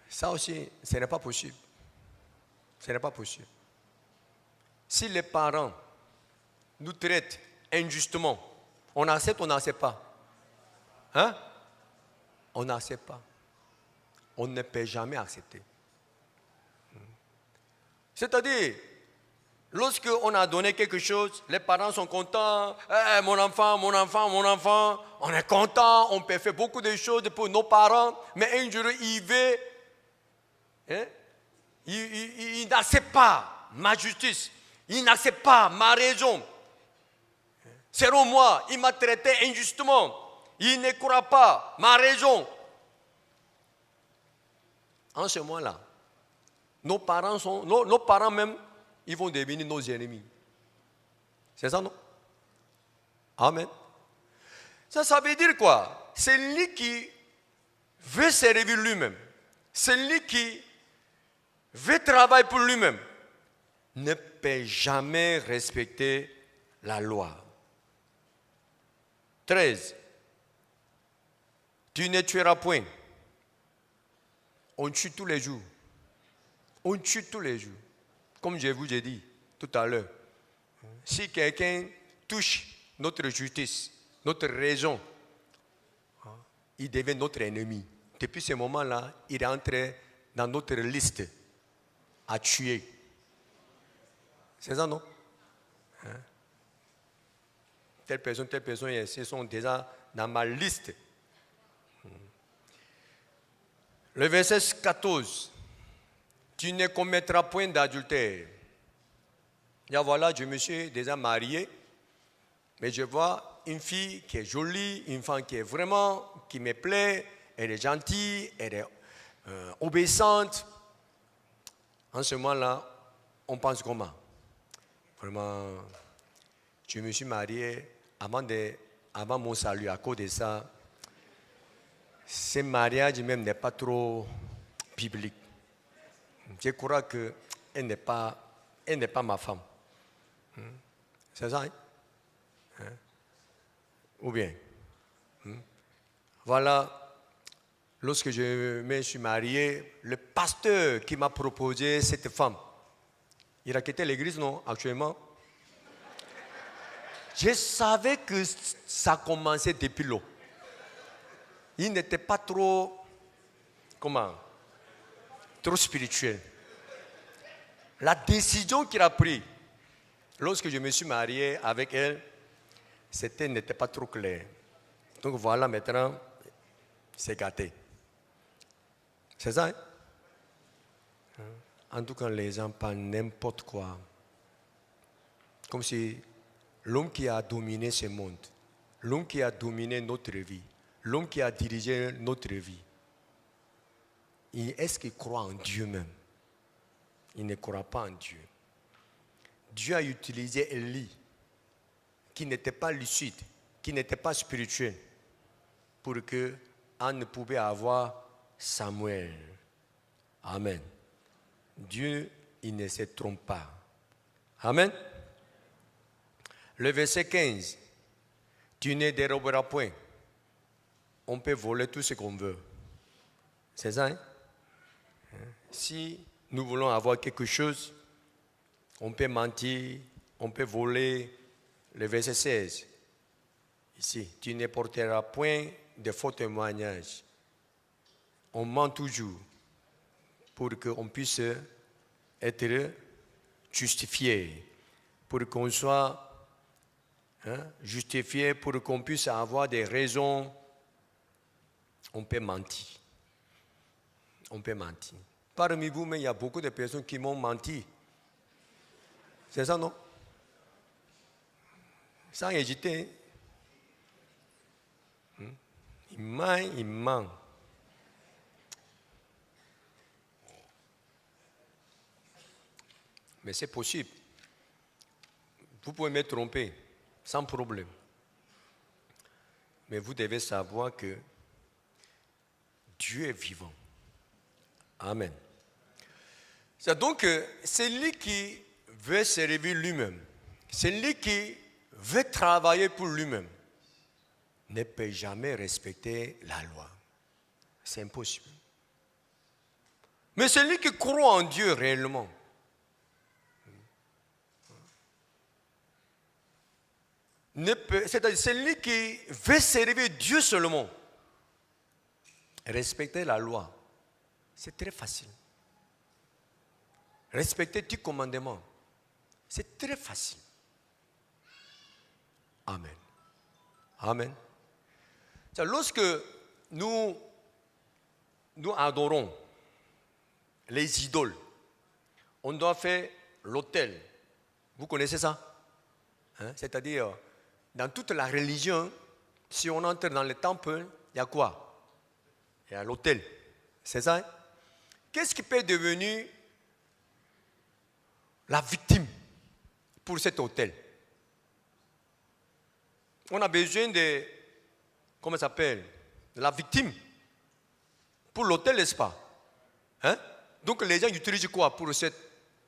Speaker 1: Ça aussi, ce n'est pas possible. Ce n'est pas possible. Si les parents nous traitent injustement, on accepte ou on n'accepte pas? Hein? On n'accepte pas. On ne peut jamais accepter. C'est-à-dire, lorsqu'on a donné quelque chose, les parents sont contents. Mon enfant, mon enfant, mon enfant. On est content, on peut faire beaucoup de choses pour nos parents. Mais un jour, il veut, il n'accepte pas ma justice. Il n'accepte pas ma raison. Selon moi, il m'a traité injustement. Il ne croit pas ma raison. En ce moment-là, nos parents même, ils vont devenir nos ennemis. C'est ça, non? Amen. Ça veut dire quoi? C'est lui qui veut servir lui-même. C'est lui qui veut travailler pour lui-même. Ne peut jamais respecter la loi. 13. Tu ne tueras point. On tue tous les jours. On tue tous les jours. Comme je vous ai dit tout à l'heure. Si quelqu'un touche notre justice, notre raison, il devient notre ennemi. Depuis ce moment-là, il est entré dans notre liste à tuer. C'est ça, non? Telle personne, ils sont déjà dans ma liste. Le verset 14. Tu ne commettras point d'adultère. Et voilà, je me suis déjà marié, mais je vois une fille qui est jolie, une femme qui me plaît, elle est gentille, elle est obéissante. En ce moment-là, on pense comment? Vraiment, je me suis marié avant mon salut. À cause de ça, ce mariage même n'est pas trop biblique. Je crois qu'elle n'est pas ma femme. C'est ça, hein? Ou bien, voilà, lorsque je me suis marié, le pasteur qui m'a proposé cette femme, il a quitté l'église, non, actuellement? Je savais que ça commençait depuis l'eau. Il n'était pas trop, trop spirituel. La décision qu'il a prise, lorsque je me suis marié avec elle, n'était pas trop clair. Donc voilà, maintenant, c'est gâté. C'est ça, hein? En tout cas, les gens parlent n'importe quoi. Comme si l'homme qui a dominé ce monde, l'homme qui a dominé notre vie, l'homme qui a dirigé notre vie, est-ce qu'il croit en Dieu même? Il ne croit pas en Dieu. Dieu a utilisé Élie, qui n'était pas lucide, qui n'était pas spirituel, pour que Anne pouvait avoir Samuel. Amen. Dieu, il ne se trompe pas. Amen. Le verset 15. Tu ne déroberas point. On peut voler tout ce qu'on veut. C'est ça, hein? Si nous voulons avoir quelque chose, on peut mentir, on peut voler. Le verset 16. Ici, tu ne porteras point de faux témoignages. On ment toujours pour qu'on puisse être justifié, pour qu'on soit justifié, pour qu'on puisse avoir des raisons. On peut mentir. On peut mentir. Parmi vous, mais il y a beaucoup de personnes qui m'ont menti. C'est ça, non? Sans hésiter. Il ment. Mais c'est possible. Vous pouvez me tromper, sans problème. Mais vous devez savoir que Dieu est vivant. Amen. C'est donc celui qui veut servir lui-même, celui qui veut travailler pour lui-même, ne peut jamais respecter la loi. C'est impossible. Mais celui qui croit en Dieu réellement, c'est-à-dire celui qui veut servir Dieu seulement, respecter la loi, c'est très facile. Respecter 10 commandements, c'est très facile. Amen. Amen. Lorsque nous adorons les idoles, on doit faire l'autel. Vous connaissez ça? C'est-à-dire, dans toute la religion, si on entre dans le temple, il y a quoi? Il y a l'autel. C'est ça? Qu'est-ce qui peut devenir la victime pour cet autel? On a besoin de, comment ça s'appelle? La victime pour l'autel, n'est-ce pas? Donc les gens utilisent quoi pour cette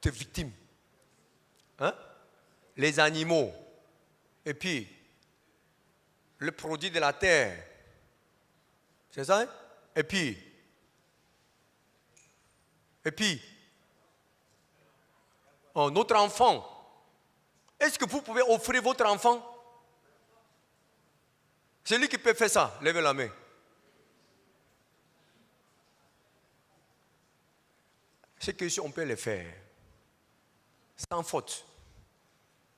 Speaker 1: victime? Les animaux. Et puis, le produit de la terre. C'est ça? Et puis, notre enfant. Est-ce que vous pouvez offrir votre enfant? Celui qui peut faire ça, levez la main. C'est que si on peut le faire, sans faute.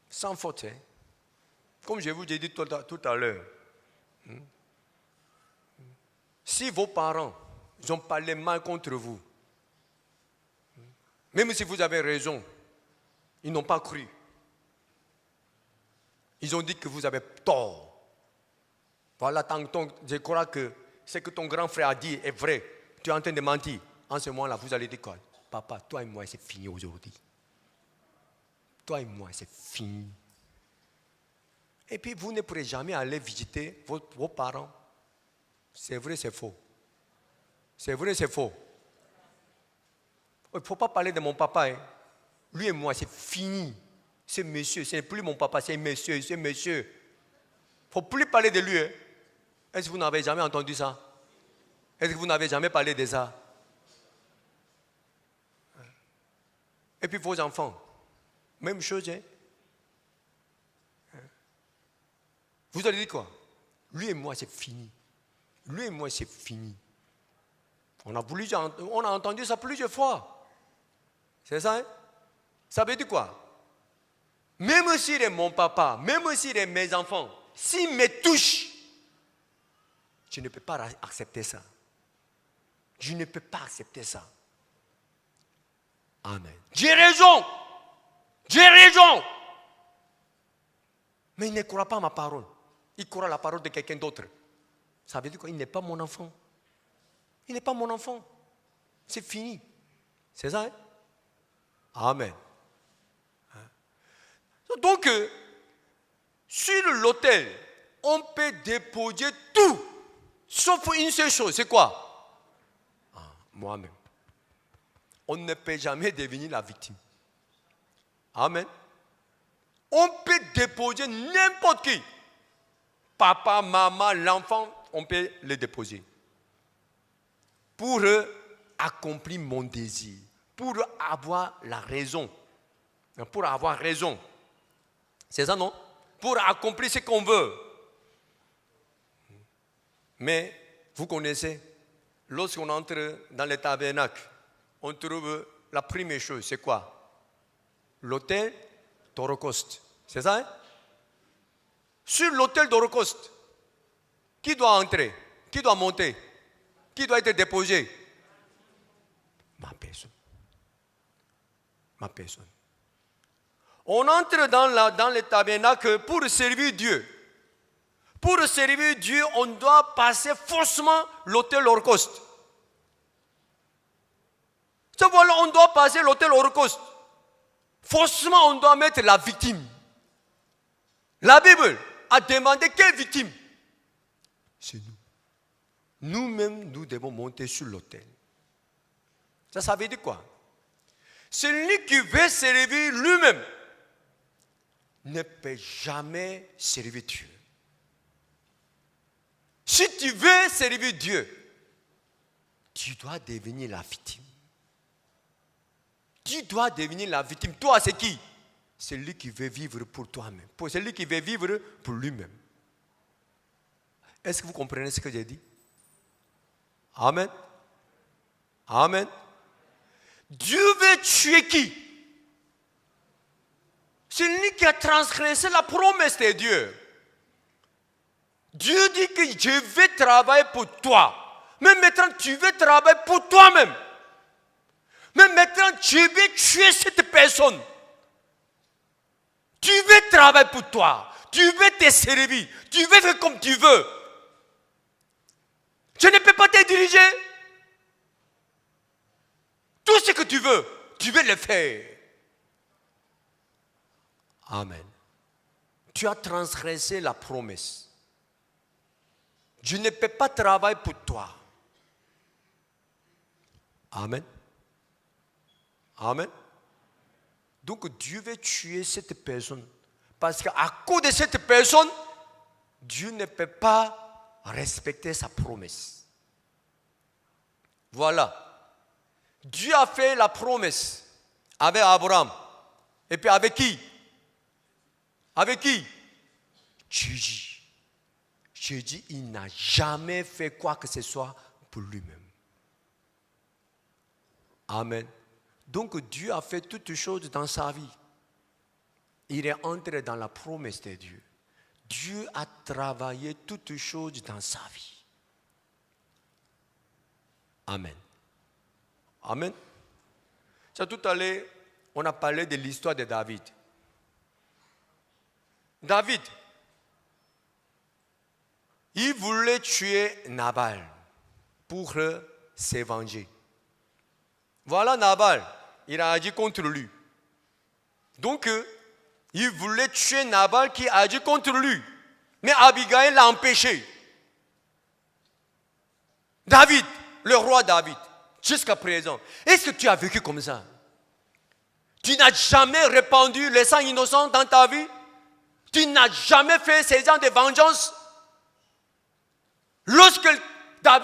Speaker 1: Sans faute. Comme je vous ai dit tout à l'heure. Si vos parents ont parlé mal contre vous, même si vous avez raison, ils n'ont pas cru. Ils ont dit que vous avez tort. Voilà, je crois que ce que ton grand frère a dit est vrai. Tu es en train de mentir. En ce moment-là, vous allez dire quoi? Papa, toi et moi, c'est fini aujourd'hui. Toi et moi, c'est fini. Et puis, vous ne pourrez jamais aller visiter vos parents. C'est vrai, c'est faux. C'est vrai, c'est faux. Il ne faut pas parler de mon papa. Lui et moi, c'est fini. Ce monsieur, ce n'est plus mon papa, c'est monsieur, c'est monsieur. Il ne faut plus parler de lui. Est-ce que vous n'avez jamais entendu ça? Est-ce que vous n'avez jamais parlé de ça? Et puis vos enfants, même chose. Vous allez dire quoi? Lui et moi, c'est fini. Lui et moi, c'est fini. On a entendu ça plusieurs fois. C'est ça? Ça veut dire quoi? Même s'il est mon papa, même s'il est mes enfants, s'il me touche, je ne peux pas accepter ça. Je ne peux pas accepter ça. Amen. J'ai raison. J'ai raison. Mais il ne croit pas à ma parole. Il croit à la parole de quelqu'un d'autre. Ça veut dire quoi? Il n'est pas mon enfant. Il n'est pas mon enfant. C'est fini. C'est ça? Amen. Donc, sur l'autel, on peut déposer tout, sauf une seule chose. C'est quoi? Moi-même. On ne peut jamais devenir la victime. Amen. On peut déposer n'importe qui. Papa, maman, l'enfant, on peut le déposer. Pour accomplir mon désir. Pour avoir la raison. Pour avoir raison. C'est ça, non? Pour accomplir ce qu'on veut. Mais, vous connaissez, lorsqu'on entre dans le tabernacle, on trouve la première chose, c'est quoi? L'autel d'Holocauste. C'est ça? Hein? Sur l'autel d'Holocauste, qui doit entrer? Qui doit monter? Qui doit être déposé? Ma personne. Ma personne. On entre dans le tabernacle pour servir Dieu. Pour servir Dieu, on doit passer forcément l'autel d'Holocauste. Voilà, on doit passer l'autel Holocauste. Forcément, on doit mettre la victime. La Bible a demandé quelle victime? c'est nous. Nous-mêmes, nous devons monter sur l'autel. Ça veut dire quoi? Celui qui veut servir lui-même ne peut jamais servir Dieu. Si tu veux servir Dieu, tu dois devenir la victime. Tu dois devenir la victime. Toi, c'est qui? Celui qui veut vivre pour toi-même. Pour celui qui veut vivre pour lui-même. Est-ce que vous comprenez ce que j'ai dit? Amen. Amen. Dieu veut tuer qui? Celui qui a transgressé la promesse de Dieu. Dieu dit que je vais travailler pour toi. Mais maintenant, tu veux travailler pour toi-même. Mais maintenant, tu veux tuer cette personne. Tu veux travailler pour toi. Tu veux te servir. Tu veux faire comme tu veux. Je ne peux pas te diriger. Tout ce que tu veux le faire. Amen. Tu as transgressé la promesse. Je ne peux pas travailler pour toi. Amen. Amen. Donc Dieu veut tuer cette personne. Parce qu'à cause de cette personne, Dieu ne peut pas respecter sa promesse. Voilà. Dieu a fait la promesse avec Abraham. Et puis avec qui? Avec qui? Jésus. Jésus, il n'a jamais fait quoi que ce soit pour lui-même. Amen. Donc Dieu a fait toutes choses dans sa vie. Il est entré dans la promesse de Dieu. Dieu a travaillé toutes choses dans sa vie. Amen. Amen. Ça, tout à l'heure, on a parlé de l'histoire de David. David, il voulait tuer Nabal pour se venger. Voilà Nabal, il a agi contre lui. Donc, il voulait tuer Nabal qui a agi contre lui. Mais Abigail l'a empêché. David, le roi David, jusqu'à présent, est-ce que tu as vécu comme ça? Tu n'as jamais répandu le sang innocent dans ta vie? Tu n'as jamais fait ces gens de vengeance? Lorsque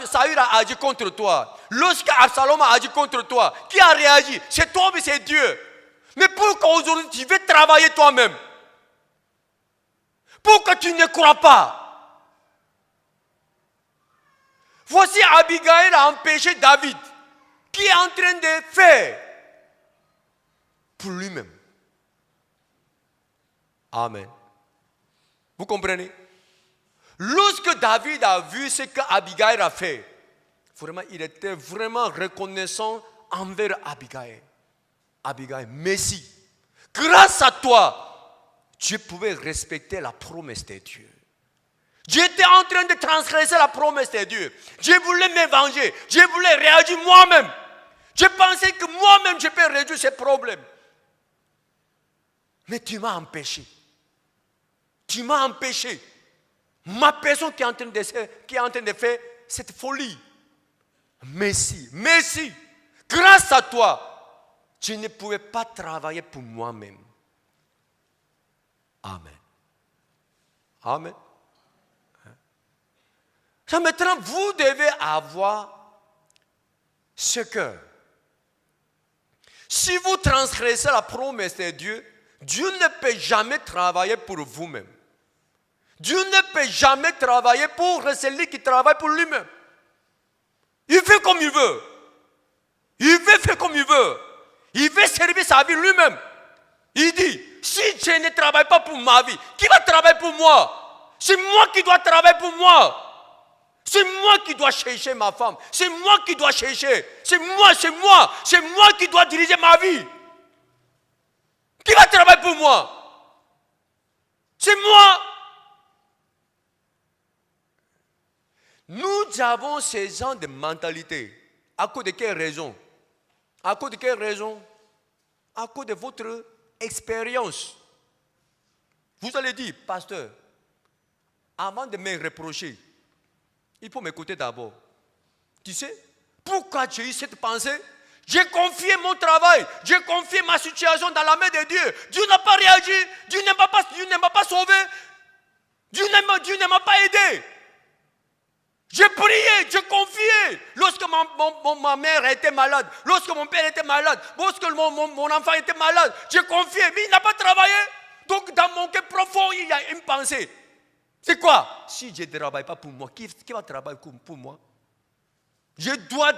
Speaker 1: Saül a agi contre toi, lorsque Absalom a agi contre toi, qui a réagi? C'est toi ou c'est Dieu? Mais pourquoi aujourd'hui tu veux travailler toi-même? Pourquoi tu ne crois pas? Voici Abigail a empêché David, qui est en train de faire pour lui-même. Amen. Vous comprenez? Lorsque David a vu ce qu'Abigail a fait, vraiment, il était vraiment reconnaissant envers Abigail. Abigail, merci. Grâce à toi, je pouvais respecter la promesse de Dieu. J'étais en train de transgresser la promesse de Dieu. Je voulais me venger. Je voulais réagir moi-même. Je pensais que moi-même, je peux résoudre ces problèmes. Mais tu m'as empêché. Tu m'as empêché. Ma personne qui est en train de faire cette folie. Merci, merci. Grâce à toi, je ne pouvais pas travailler pour moi-même. Amen. Amen. Ça maintenant, vous devez avoir ce cœur. Si vous transgressez la promesse de Dieu, Dieu ne peut jamais travailler pour vous-même. Dieu ne peut jamais travailler pour celui qui travaille pour lui-même. Il fait comme il veut. Il veut faire comme il veut. Il veut servir sa vie lui-même. Il dit, si je ne travaille pas pour ma vie, qui va travailler pour moi? C'est moi qui dois travailler pour moi. C'est moi qui dois chercher ma femme. C'est moi qui dois chercher. C'est moi qui dois diriger ma vie. Qui va travailler pour moi? C'est moi. Nous avons ces gens de mentalité. À cause de quelle raison? À cause de quelle raison? À cause de votre expérience. Vous allez dire, pasteur, avant de me reprocher, Il faut m'écouter d'abord. Tu sais, pourquoi j'ai eu cette pensée? J'ai confié mon travail, j'ai confié ma situation dans la main de Dieu. Dieu n'a pas réagi, Dieu ne m'a pas sauvé, Dieu ne m'a pas aidé. J'ai prié, j'ai confié. Lorsque ma mère était malade, lorsque mon père était malade, lorsque mon enfant était malade, j'ai confié, mais il n'a pas travaillé. Donc dans mon cœur profond, il y a une pensée. C'est quoi? Si je ne travaille pas pour moi, qui va travailler pour moi? Je dois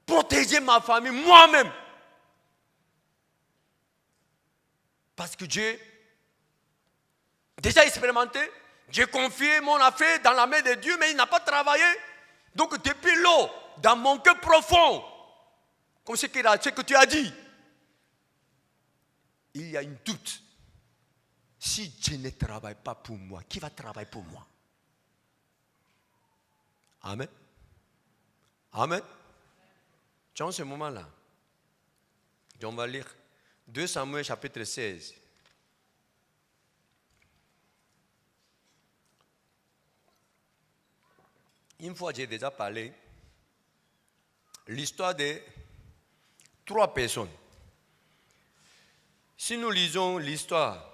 Speaker 1: protéger ma famille moi-même. Parce que j'ai déjà expérimenté. J'ai confié mon affaire dans la main de Dieu, mais il n'a pas travaillé. Donc depuis là, dans mon cœur profond, comme ce que tu as dit, il y a une doute. Si Dieu ne travaille pas pour moi, qui va travailler pour moi? Amen. Amen. Dans ce moment-là, on va lire 2 Samuel chapitre 16. Une fois, j'ai déjà parlé l'histoire de 3 personnes. Si nous lisons l'histoire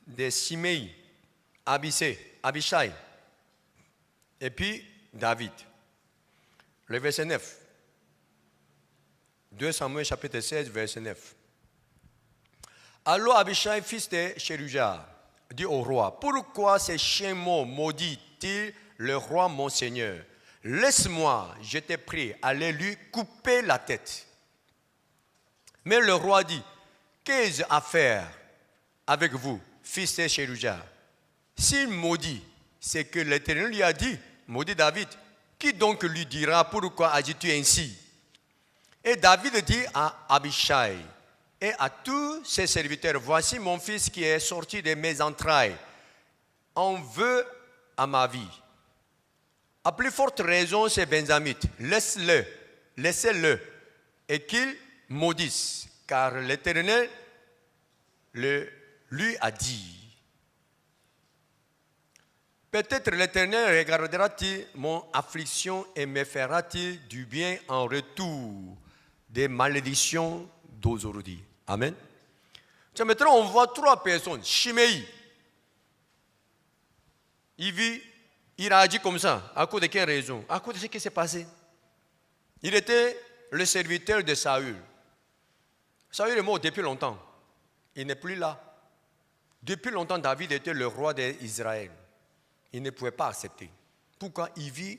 Speaker 1: de Shimei, Abishai et puis David, le verset 9, 2 Samuel chapitre 16, verset 9. Alors Abishai, fils de Sheruja, dit au roi, pourquoi ces chiens maudit-il le roi mon seigneur? Laisse-moi, je te prie, aller lui couper la tête. Mais le roi dit, qu'ai-je à faire avec vous, fils de Sheruja? S'il maudit, c'est que l'Éternel lui a dit, maudit David, qui donc lui dira pourquoi agis-tu ainsi? Et David dit à Abishai et à tous ses serviteurs, voici mon fils qui est sorti de mes entrailles, en veut à ma vie. À plus forte raison, c'est Benjamite, laissez-le, et qu'il maudisse, car l'Éternel lui a dit. Peut-être l'Éternel regardera-t-il mon affliction et me fera-t-il du bien en retour des malédictions d'aujourd'hui. Amen. Maintenant, on voit 3 personnes. Shimei, il a agi comme ça. À cause de quelle raison? À cause de ce qui s'est passé. Il était le serviteur de Saül. Saül est mort depuis longtemps. Il n'est plus là. Depuis longtemps, David était le roi d'Israël. Il ne pouvait pas accepter. Pourquoi? Il vit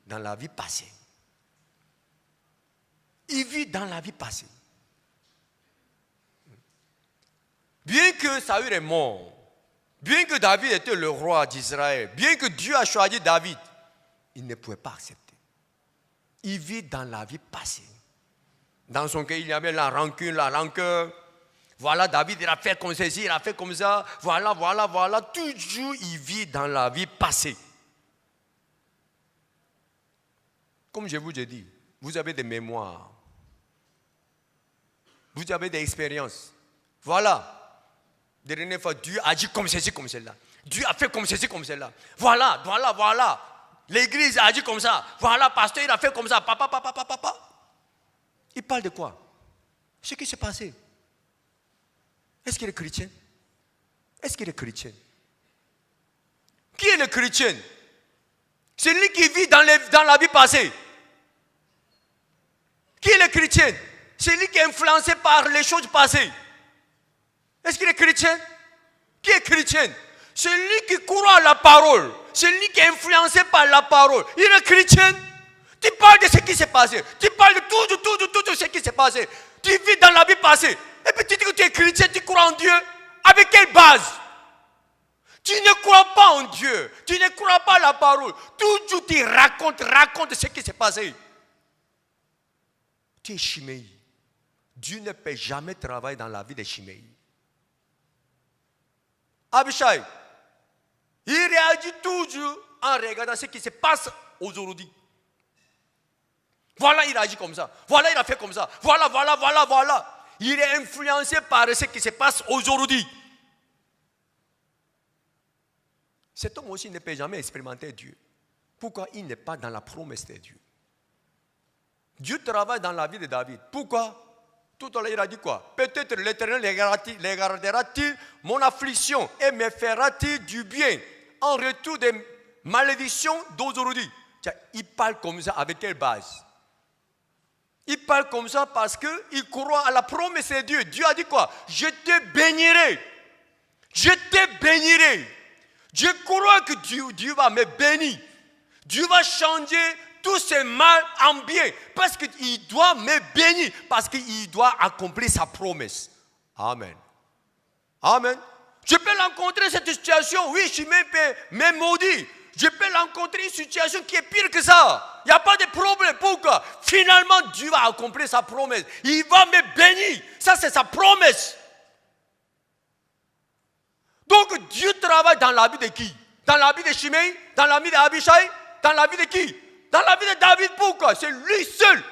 Speaker 1: dans la vie passée. Il vit dans la vie passée. Bien que Saül est mort, bien que David était le roi d'Israël, bien que Dieu a choisi David, il ne pouvait pas accepter. Il vit dans la vie passée. Dans son cœur, il y avait la rancune, la rancœur. Voilà, David, il a fait comme ceci, il a fait comme ça. Voilà. Toujours, il vit dans la vie passée. Comme je vous ai dit, vous avez des mémoires. Vous avez des expériences. Voilà. La dernière fois, Dieu a dit comme ceci, comme cela. Dieu a fait comme ceci, comme cela. Voilà. L'église a dit comme ça. Voilà, pasteur, il a fait comme ça. Papa. Il parle de quoi? Ce qui s'est passé. Est-ce qu'il est chrétien? Est-ce qu'il est chrétien? Qui est le chrétien? C'est lui qui vit dans la vie passée. Qui est le chrétien? C'est lui qui est influencé par les choses passées. Est-ce qu'il est chrétien? Qui est chrétien? C'est lui qui croit à la parole. C'est lui qui est influencé par la parole. Il est chrétien. Tu parles de ce qui s'est passé. Tu parles de tout ce qui s'est passé. Tu vis dans la vie passée. Et puis tu dis que tu es chrétien, tu crois en Dieu. Avec quelle base? Tu ne crois pas en Dieu. Tu ne crois pas à la parole. Toujours tu racontes ce qui s'est passé. Tu es Shimei. Dieu ne peut jamais travailler dans la vie de Shimei. Abishai, il réagit toujours en regardant ce qui se passe aujourd'hui. Voilà, il agit comme ça. Voilà, il a fait comme ça. Voilà. Il est influencé par ce qui se passe aujourd'hui. Cet homme aussi ne peut jamais expérimenter Dieu. Pourquoi il n'est pas dans la promesse de Dieu? Dieu travaille dans la vie de David. Pourquoi? Tout à l'heure, il a dit quoi? Peut-être l'Éternel les gardera-t-il mon affliction et me fera-t-il du bien en retour des malédictions d'aujourd'hui? Il parle comme ça, avec quelle base? Il parle comme ça parce qu'il croit à la promesse de Dieu. Dieu a dit quoi? Je te bénirai. Je te bénirai. Je crois que Dieu va me bénir. Dieu va changer tout ce mal en bien. Parce qu'il doit me bénir. Parce qu'il doit accomplir sa promesse. Amen. Amen. Je peux rencontrer cette situation. Oui, je peux me maudire. Je peux rencontrer une situation qui est pire que ça. Il n'y a pas de problème. Pourquoi? Finalement, Dieu va accomplir sa promesse. Il va me bénir. Ça, c'est sa promesse. Donc, Dieu travaille dans la vie de qui? Dans la vie de Shimei? Dans la vie d'Abishai? Dans la vie de qui? Dans la vie de David. Pourquoi? C'est lui seul.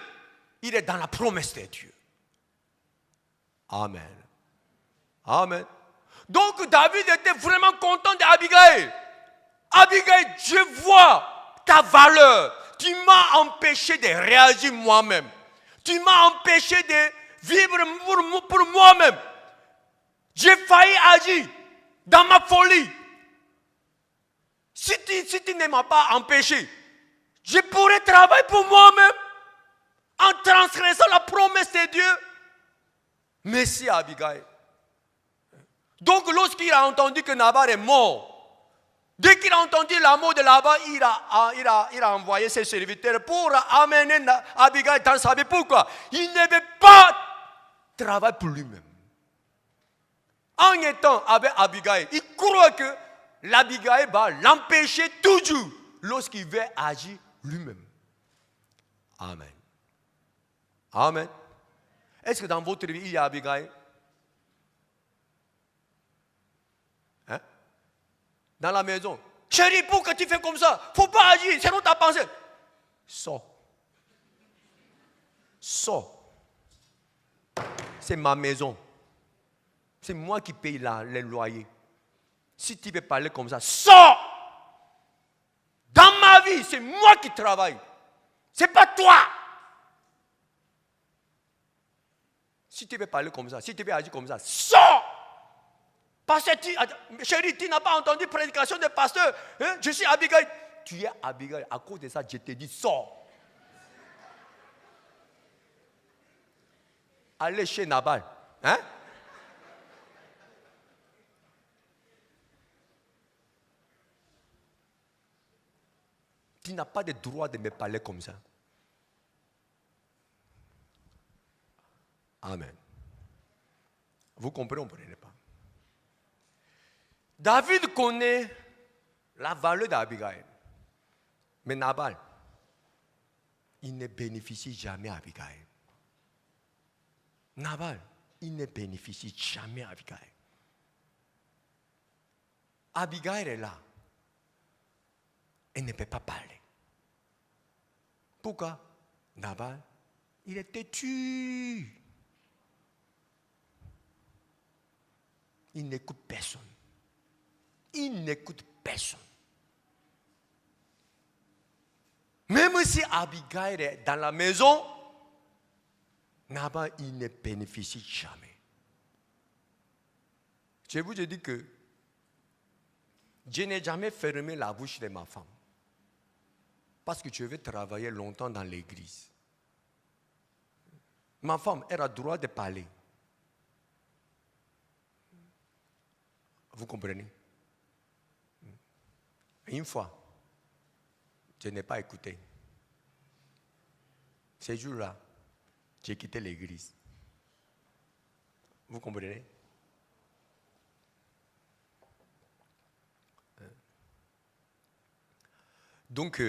Speaker 1: Il est dans la promesse de Dieu. Amen. Amen. Donc, David était vraiment content d'Abigail. Abigail, je vois ta valeur. Tu m'as empêché de réagir moi-même. Tu m'as empêché de vivre pour moi-même. J'ai failli agir dans ma folie. Si tu ne m'as pas empêché, je pourrais travailler pour moi-même en transgressant la promesse de Dieu. Merci Abigail. Donc lorsqu'il a entendu que Nabal est mort, dès qu'il a entendu la mort de Nabal, il a envoyé ses serviteurs pour amener Abigail dans sa vie. Pourquoi? Il ne veut pas travailler pour lui-même. En étant avec Abigail, il croit que l'Abigail va l'empêcher toujours lorsqu'il veut agir lui-même. Amen. Amen. Est-ce que dans votre vie, il y a Abigail? Hein? Dans la maison. Chérie, pourquoi tu fais comme ça? Il ne faut pas agir, c'est dans ta pensée. Sors. Sors. C'est ma maison. C'est moi qui paye les loyers. Si tu veux parler comme ça, sors! Dans ma vie, c'est moi qui travaille. Ce n'est pas toi. Si tu veux parler comme ça, si tu veux agir comme ça, sors! Parce que chérie, tu n'as pas entendu la prédication des pasteurs. Hein? Je suis Abigail. Tu es Abigail. À cause de ça, je te dis, sors. Allez chez Nabal. Hein? Tu n'as pas de droit de me parler comme ça. Amen. Vous comprenez ou ne comprenez pas? David connaît la valeur d'Abigail. Mais Nabal, il ne bénéficie jamais d'Abigail. Nabal, il ne bénéficie jamais d'Abigail. Abigail est là. Elle ne peut pas parler. Pourquoi? Nabal, il est têtu. Il n'écoute personne. Il n'écoute personne. Même si Abigail est dans la maison, Nabal, il ne bénéficie jamais. Je vous ai dit que je n'ai jamais fermé la bouche de ma femme. Parce que je veux travailler longtemps dans l'église. Ma femme, elle a le droit de parler. Vous comprenez? Une fois, je n'ai pas écouté. Ce jour-là, j'ai quitté l'église. Vous comprenez? Donc,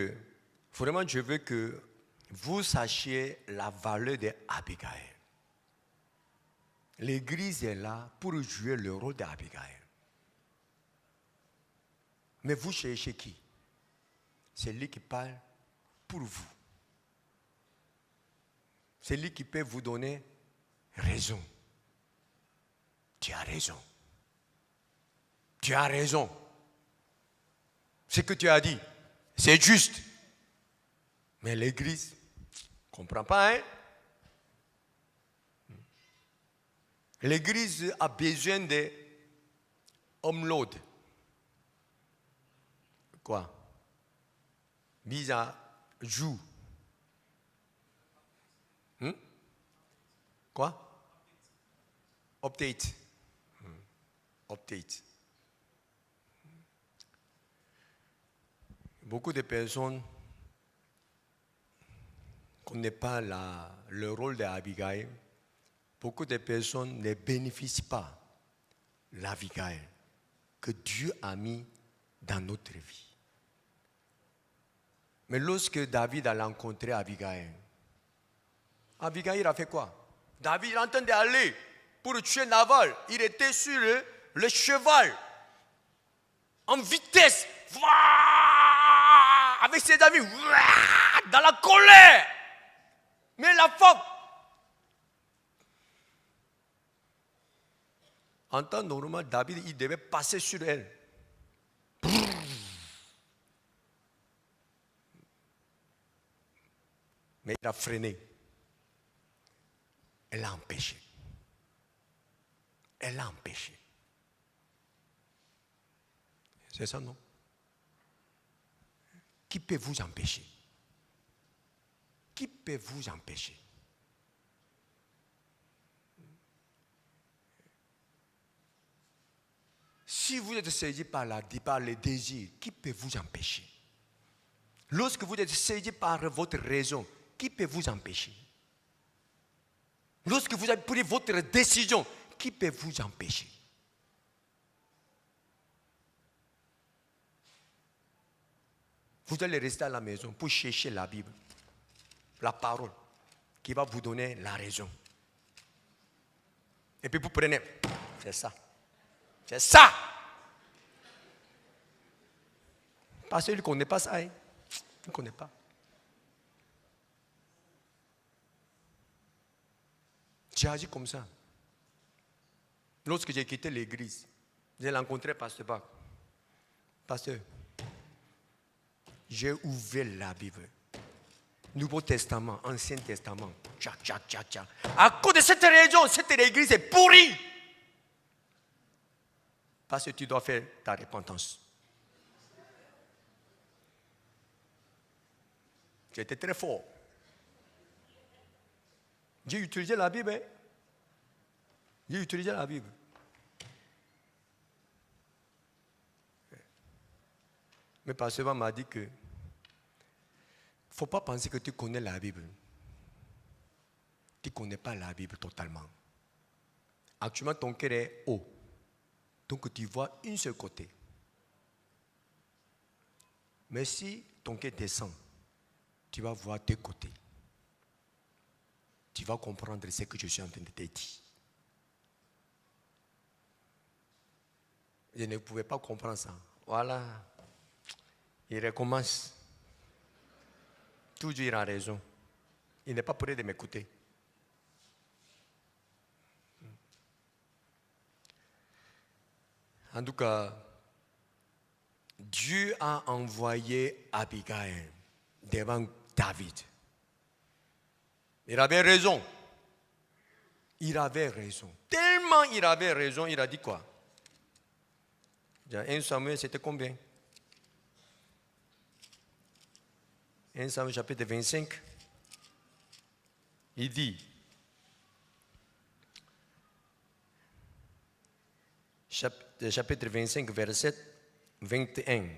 Speaker 1: vraiment, je veux que vous sachiez la valeur d'Abigail. L'église est là pour jouer le rôle d'Abigail. Mais vous cherchez qui? C'est lui qui parle pour vous. C'est lui qui peut vous donner raison. Tu as raison. Tu as raison. Ce que tu as dit, c'est juste. Mais l'Église ne comprend pas, hein? L'Église a besoin de hommes-load. Quoi? Mise à jour. Quoi? Update. Update. Beaucoup de personnes ne connaissent pas le rôle d'Abigail. Beaucoup de personnes ne bénéficient pas de l'Abigail que Dieu a mis dans notre vie. Mais lorsque David a rencontré Abigail, Abigail a fait quoi? David est en train d'aller pour tuer Nabal. Il était sur le cheval, en vitesse, avec ses amis, dans la colère. Mais la femme, en temps normal, David, il devait passer sur elle. Mais il a freiné. Elle l'a empêché. Elle l'a empêché. C'est ça, non? Qui peut vous empêcher? Qui peut vous empêcher? Si vous êtes saisi par le désir, qui peut vous empêcher? Lorsque vous êtes saisi par votre raison, qui peut vous empêcher? Lorsque vous avez pris votre décision, qui peut vous empêcher? Vous allez rester à la maison pour chercher la Bible, la parole qui va vous donner la raison. Et puis vous prenez, c'est ça. C'est ça. Parce qu'il ne connaît pas ça. Hein? Il ne connaît pas. J'ai agi comme ça. Lorsque j'ai quitté l'église, j'ai rencontré Pasteur Bach. Pasteur, j'ai ouvert la Bible. Nouveau Testament, Ancien Testament. Tchac, tchac, tchac, tchac. À cause de cette région, cette église est pourrie. Parce que tu dois faire ta repentance. J'étais très fort. J'ai utilisé la Bible. Hein? J'ai utilisé la Bible. Mais Pasteur m'a dit que il ne faut pas penser que tu connais la Bible. Tu ne connais pas la Bible totalement. Actuellement, ton cœur est haut. Donc tu vois un seul côté. Mais si ton cœur descend, tu vas voir deux côtés. Tu vas comprendre ce que je suis en train de te dire. Je ne pouvais pas comprendre ça. Voilà. Il recommence. Toujours il a raison. Il n'est pas prêt de m'écouter. En tout cas, Dieu a envoyé Abigail devant David. Il avait raison. Il avait raison. Tellement il avait raison, il a dit quoi? 1 Samuel, c'était combien? 1 Samuel chapitre 25. Il dit, chapitre 25, verset 21.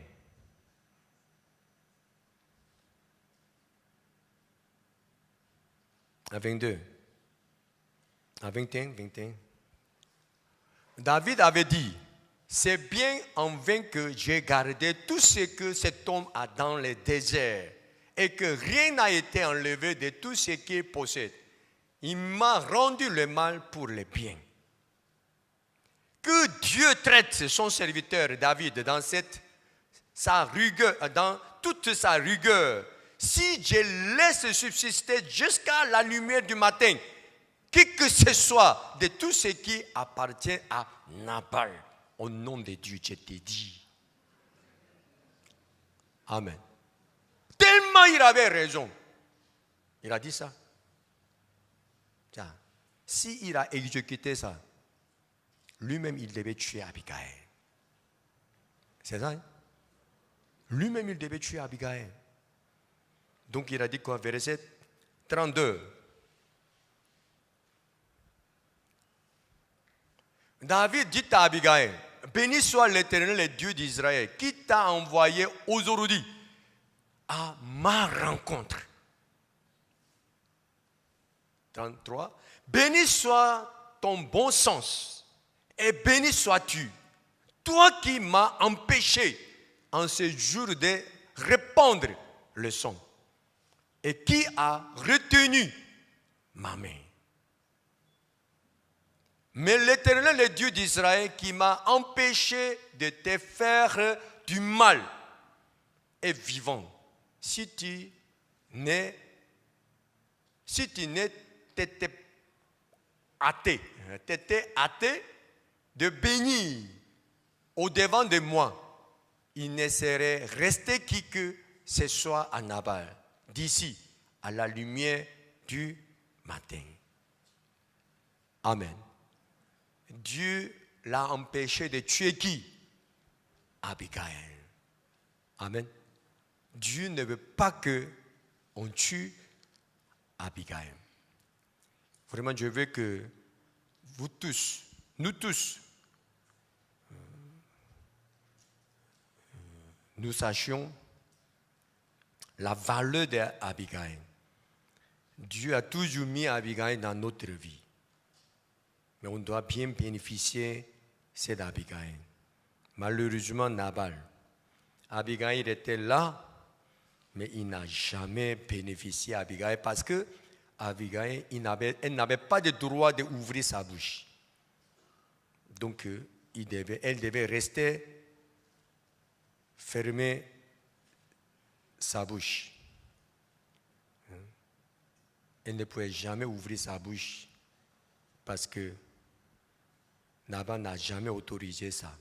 Speaker 1: À 22. À 21. David avait dit, c'est bien en vain que j'ai gardé tout ce que cet homme a dans le désert et que rien n'a été enlevé de tout ce qu'il possède. Il m'a rendu le mal pour le bien. Que Dieu traite son serviteur David dans toute sa rigueur. Si je laisse subsister jusqu'à la lumière du matin, qui que ce soit de tout ce qui appartient à Nabal, au nom de Dieu, je te dis. Amen. Tellement il avait raison. Il a dit ça. Tiens, s'il a exécuté ça, lui-même, il devait tuer Abigail. C'est ça, hein? Lui-même, il devait tuer Abigail. Donc, il a dit quoi? Verset 32. David dit à Abigail, béni soit l'Éternel, le Dieu d'Israël, qui t'a envoyé aujourd'hui à ma rencontre. 33. Béni soit ton bon sens et béni sois-tu, toi qui m'as empêché en ce jour de répandre le sang et qui a retenu ma main. Mais l'Éternel, le Dieu d'Israël, qui m'a empêché de te faire du mal, est vivant. Si tu t'étais hâté de bénir au-devant de moi, il ne serait resté qui que ce soit à Nabal, d'ici à la lumière du matin. Amen. Dieu l'a empêché de tuer qui? Abigail. Amen. Dieu ne veut pas qu'on tue Abigail. Vraiment, je veux que vous tous, nous tous, nous sachions la valeur d'Abigail. Dieu a toujours mis Abigail dans notre vie. Mais on doit bien bénéficier de cette Abigail. Malheureusement, Nabal, Abigail était là, mais il n'a jamais bénéficié d'Abigail parce que Abigail, elle n'avait pas de droit d'ouvrir sa bouche. Donc, elle devait rester fermer sa bouche. Elle ne pouvait jamais ouvrir sa bouche parce que Nabal n'a jamais autorisé ça.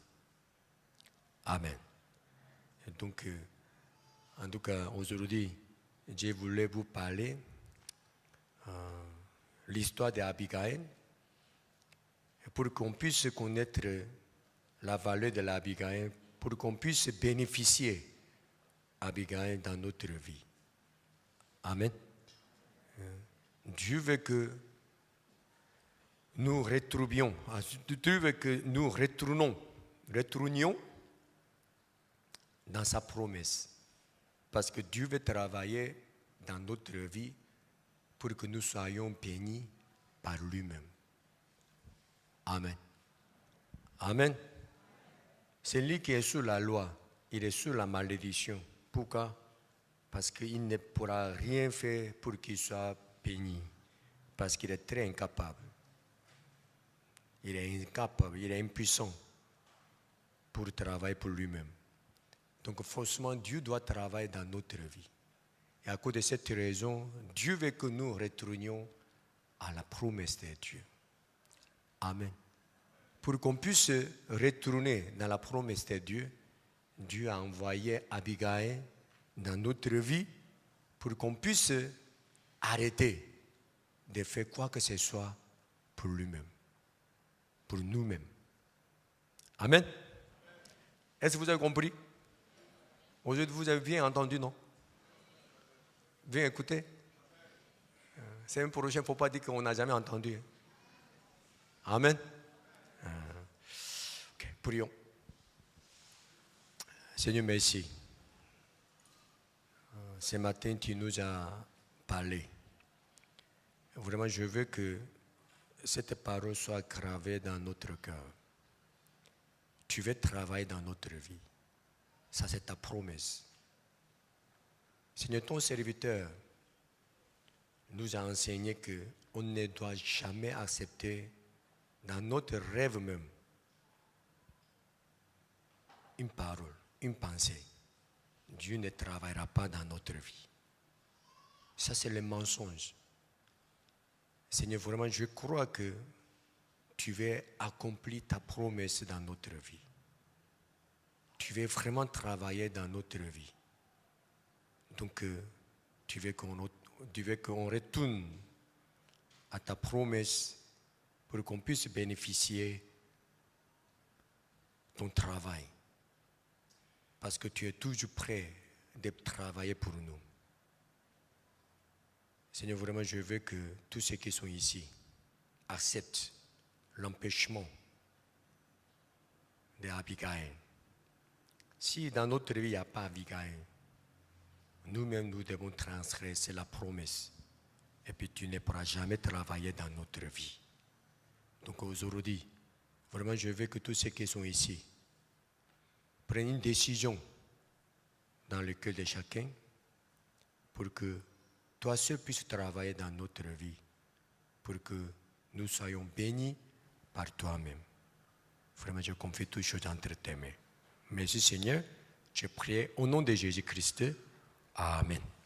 Speaker 1: Amen. Et donc, en tout cas, aujourd'hui, je voulais vous parler l'histoire d'Abigail pour qu'on puisse connaître la valeur de l'Abigail, pour qu'on puisse bénéficier d'Abigail dans notre vie. Amen. Dieu veut que nous retrouvions, Dieu veut que nous retournions dans sa promesse. Parce que Dieu veut travailler dans notre vie pour que nous soyons bénis par lui-même. Amen. Amen. Celui qui est sous la loi, il est sous la malédiction. Pourquoi? Parce qu'il ne pourra rien faire pour qu'il soit béni. Parce qu'il est très incapable. Il est incapable, il est impuissant pour travailler pour lui-même. Donc forcément, Dieu doit travailler dans notre vie. Et à cause de cette raison, Dieu veut que nous retournions à la promesse de Dieu. Amen. Pour qu'on puisse retourner dans la promesse de Dieu, Dieu a envoyé Abigail dans notre vie pour qu'on puisse arrêter de faire quoi que ce soit pour lui-même, pour nous-mêmes. Amen. Est-ce que vous avez compris? Aujourd'hui, vous avez bien entendu, non? Bien écouté. C'est un projet, il ne faut pas dire qu'on n'a jamais entendu. Amen. Ok, prions. Seigneur, merci. Ce matin, tu nous as parlé. Vraiment, je veux que cette parole soit gravée dans notre cœur. Tu veux travailler dans notre vie. Ça, c'est ta promesse. Seigneur, ton serviteur nous a enseigné qu'on ne doit jamais accepter dans notre rêve même une parole, une pensée. Dieu ne travaillera pas dans notre vie. Ça, c'est le mensonge. Seigneur, vraiment, je crois que tu veux accomplir ta promesse dans notre vie. Tu veux vraiment travailler dans notre vie. Donc, tu veux qu'on retourne à ta promesse pour qu'on puisse bénéficier de ton travail. Parce que tu es toujours prêt de travailler pour nous. Seigneur, vraiment, je veux que tous ceux qui sont ici acceptent l'empêchement d'Abigail. Si dans notre vie, il n'y a pas Abigail, nous-mêmes, nous devons transgresser la promesse. Et puis, tu ne pourras jamais travailler dans notre vie. Donc, aujourd'hui, vraiment, je veux que tous ceux qui sont ici prennent une décision dans le cœur de chacun pour que toi seul puisses travailler dans notre vie, pour que nous soyons bénis par toi-même. Vraiment, je confie toutes choses entre tes mains. Merci Seigneur, je prie au nom de Jésus-Christ. Amen.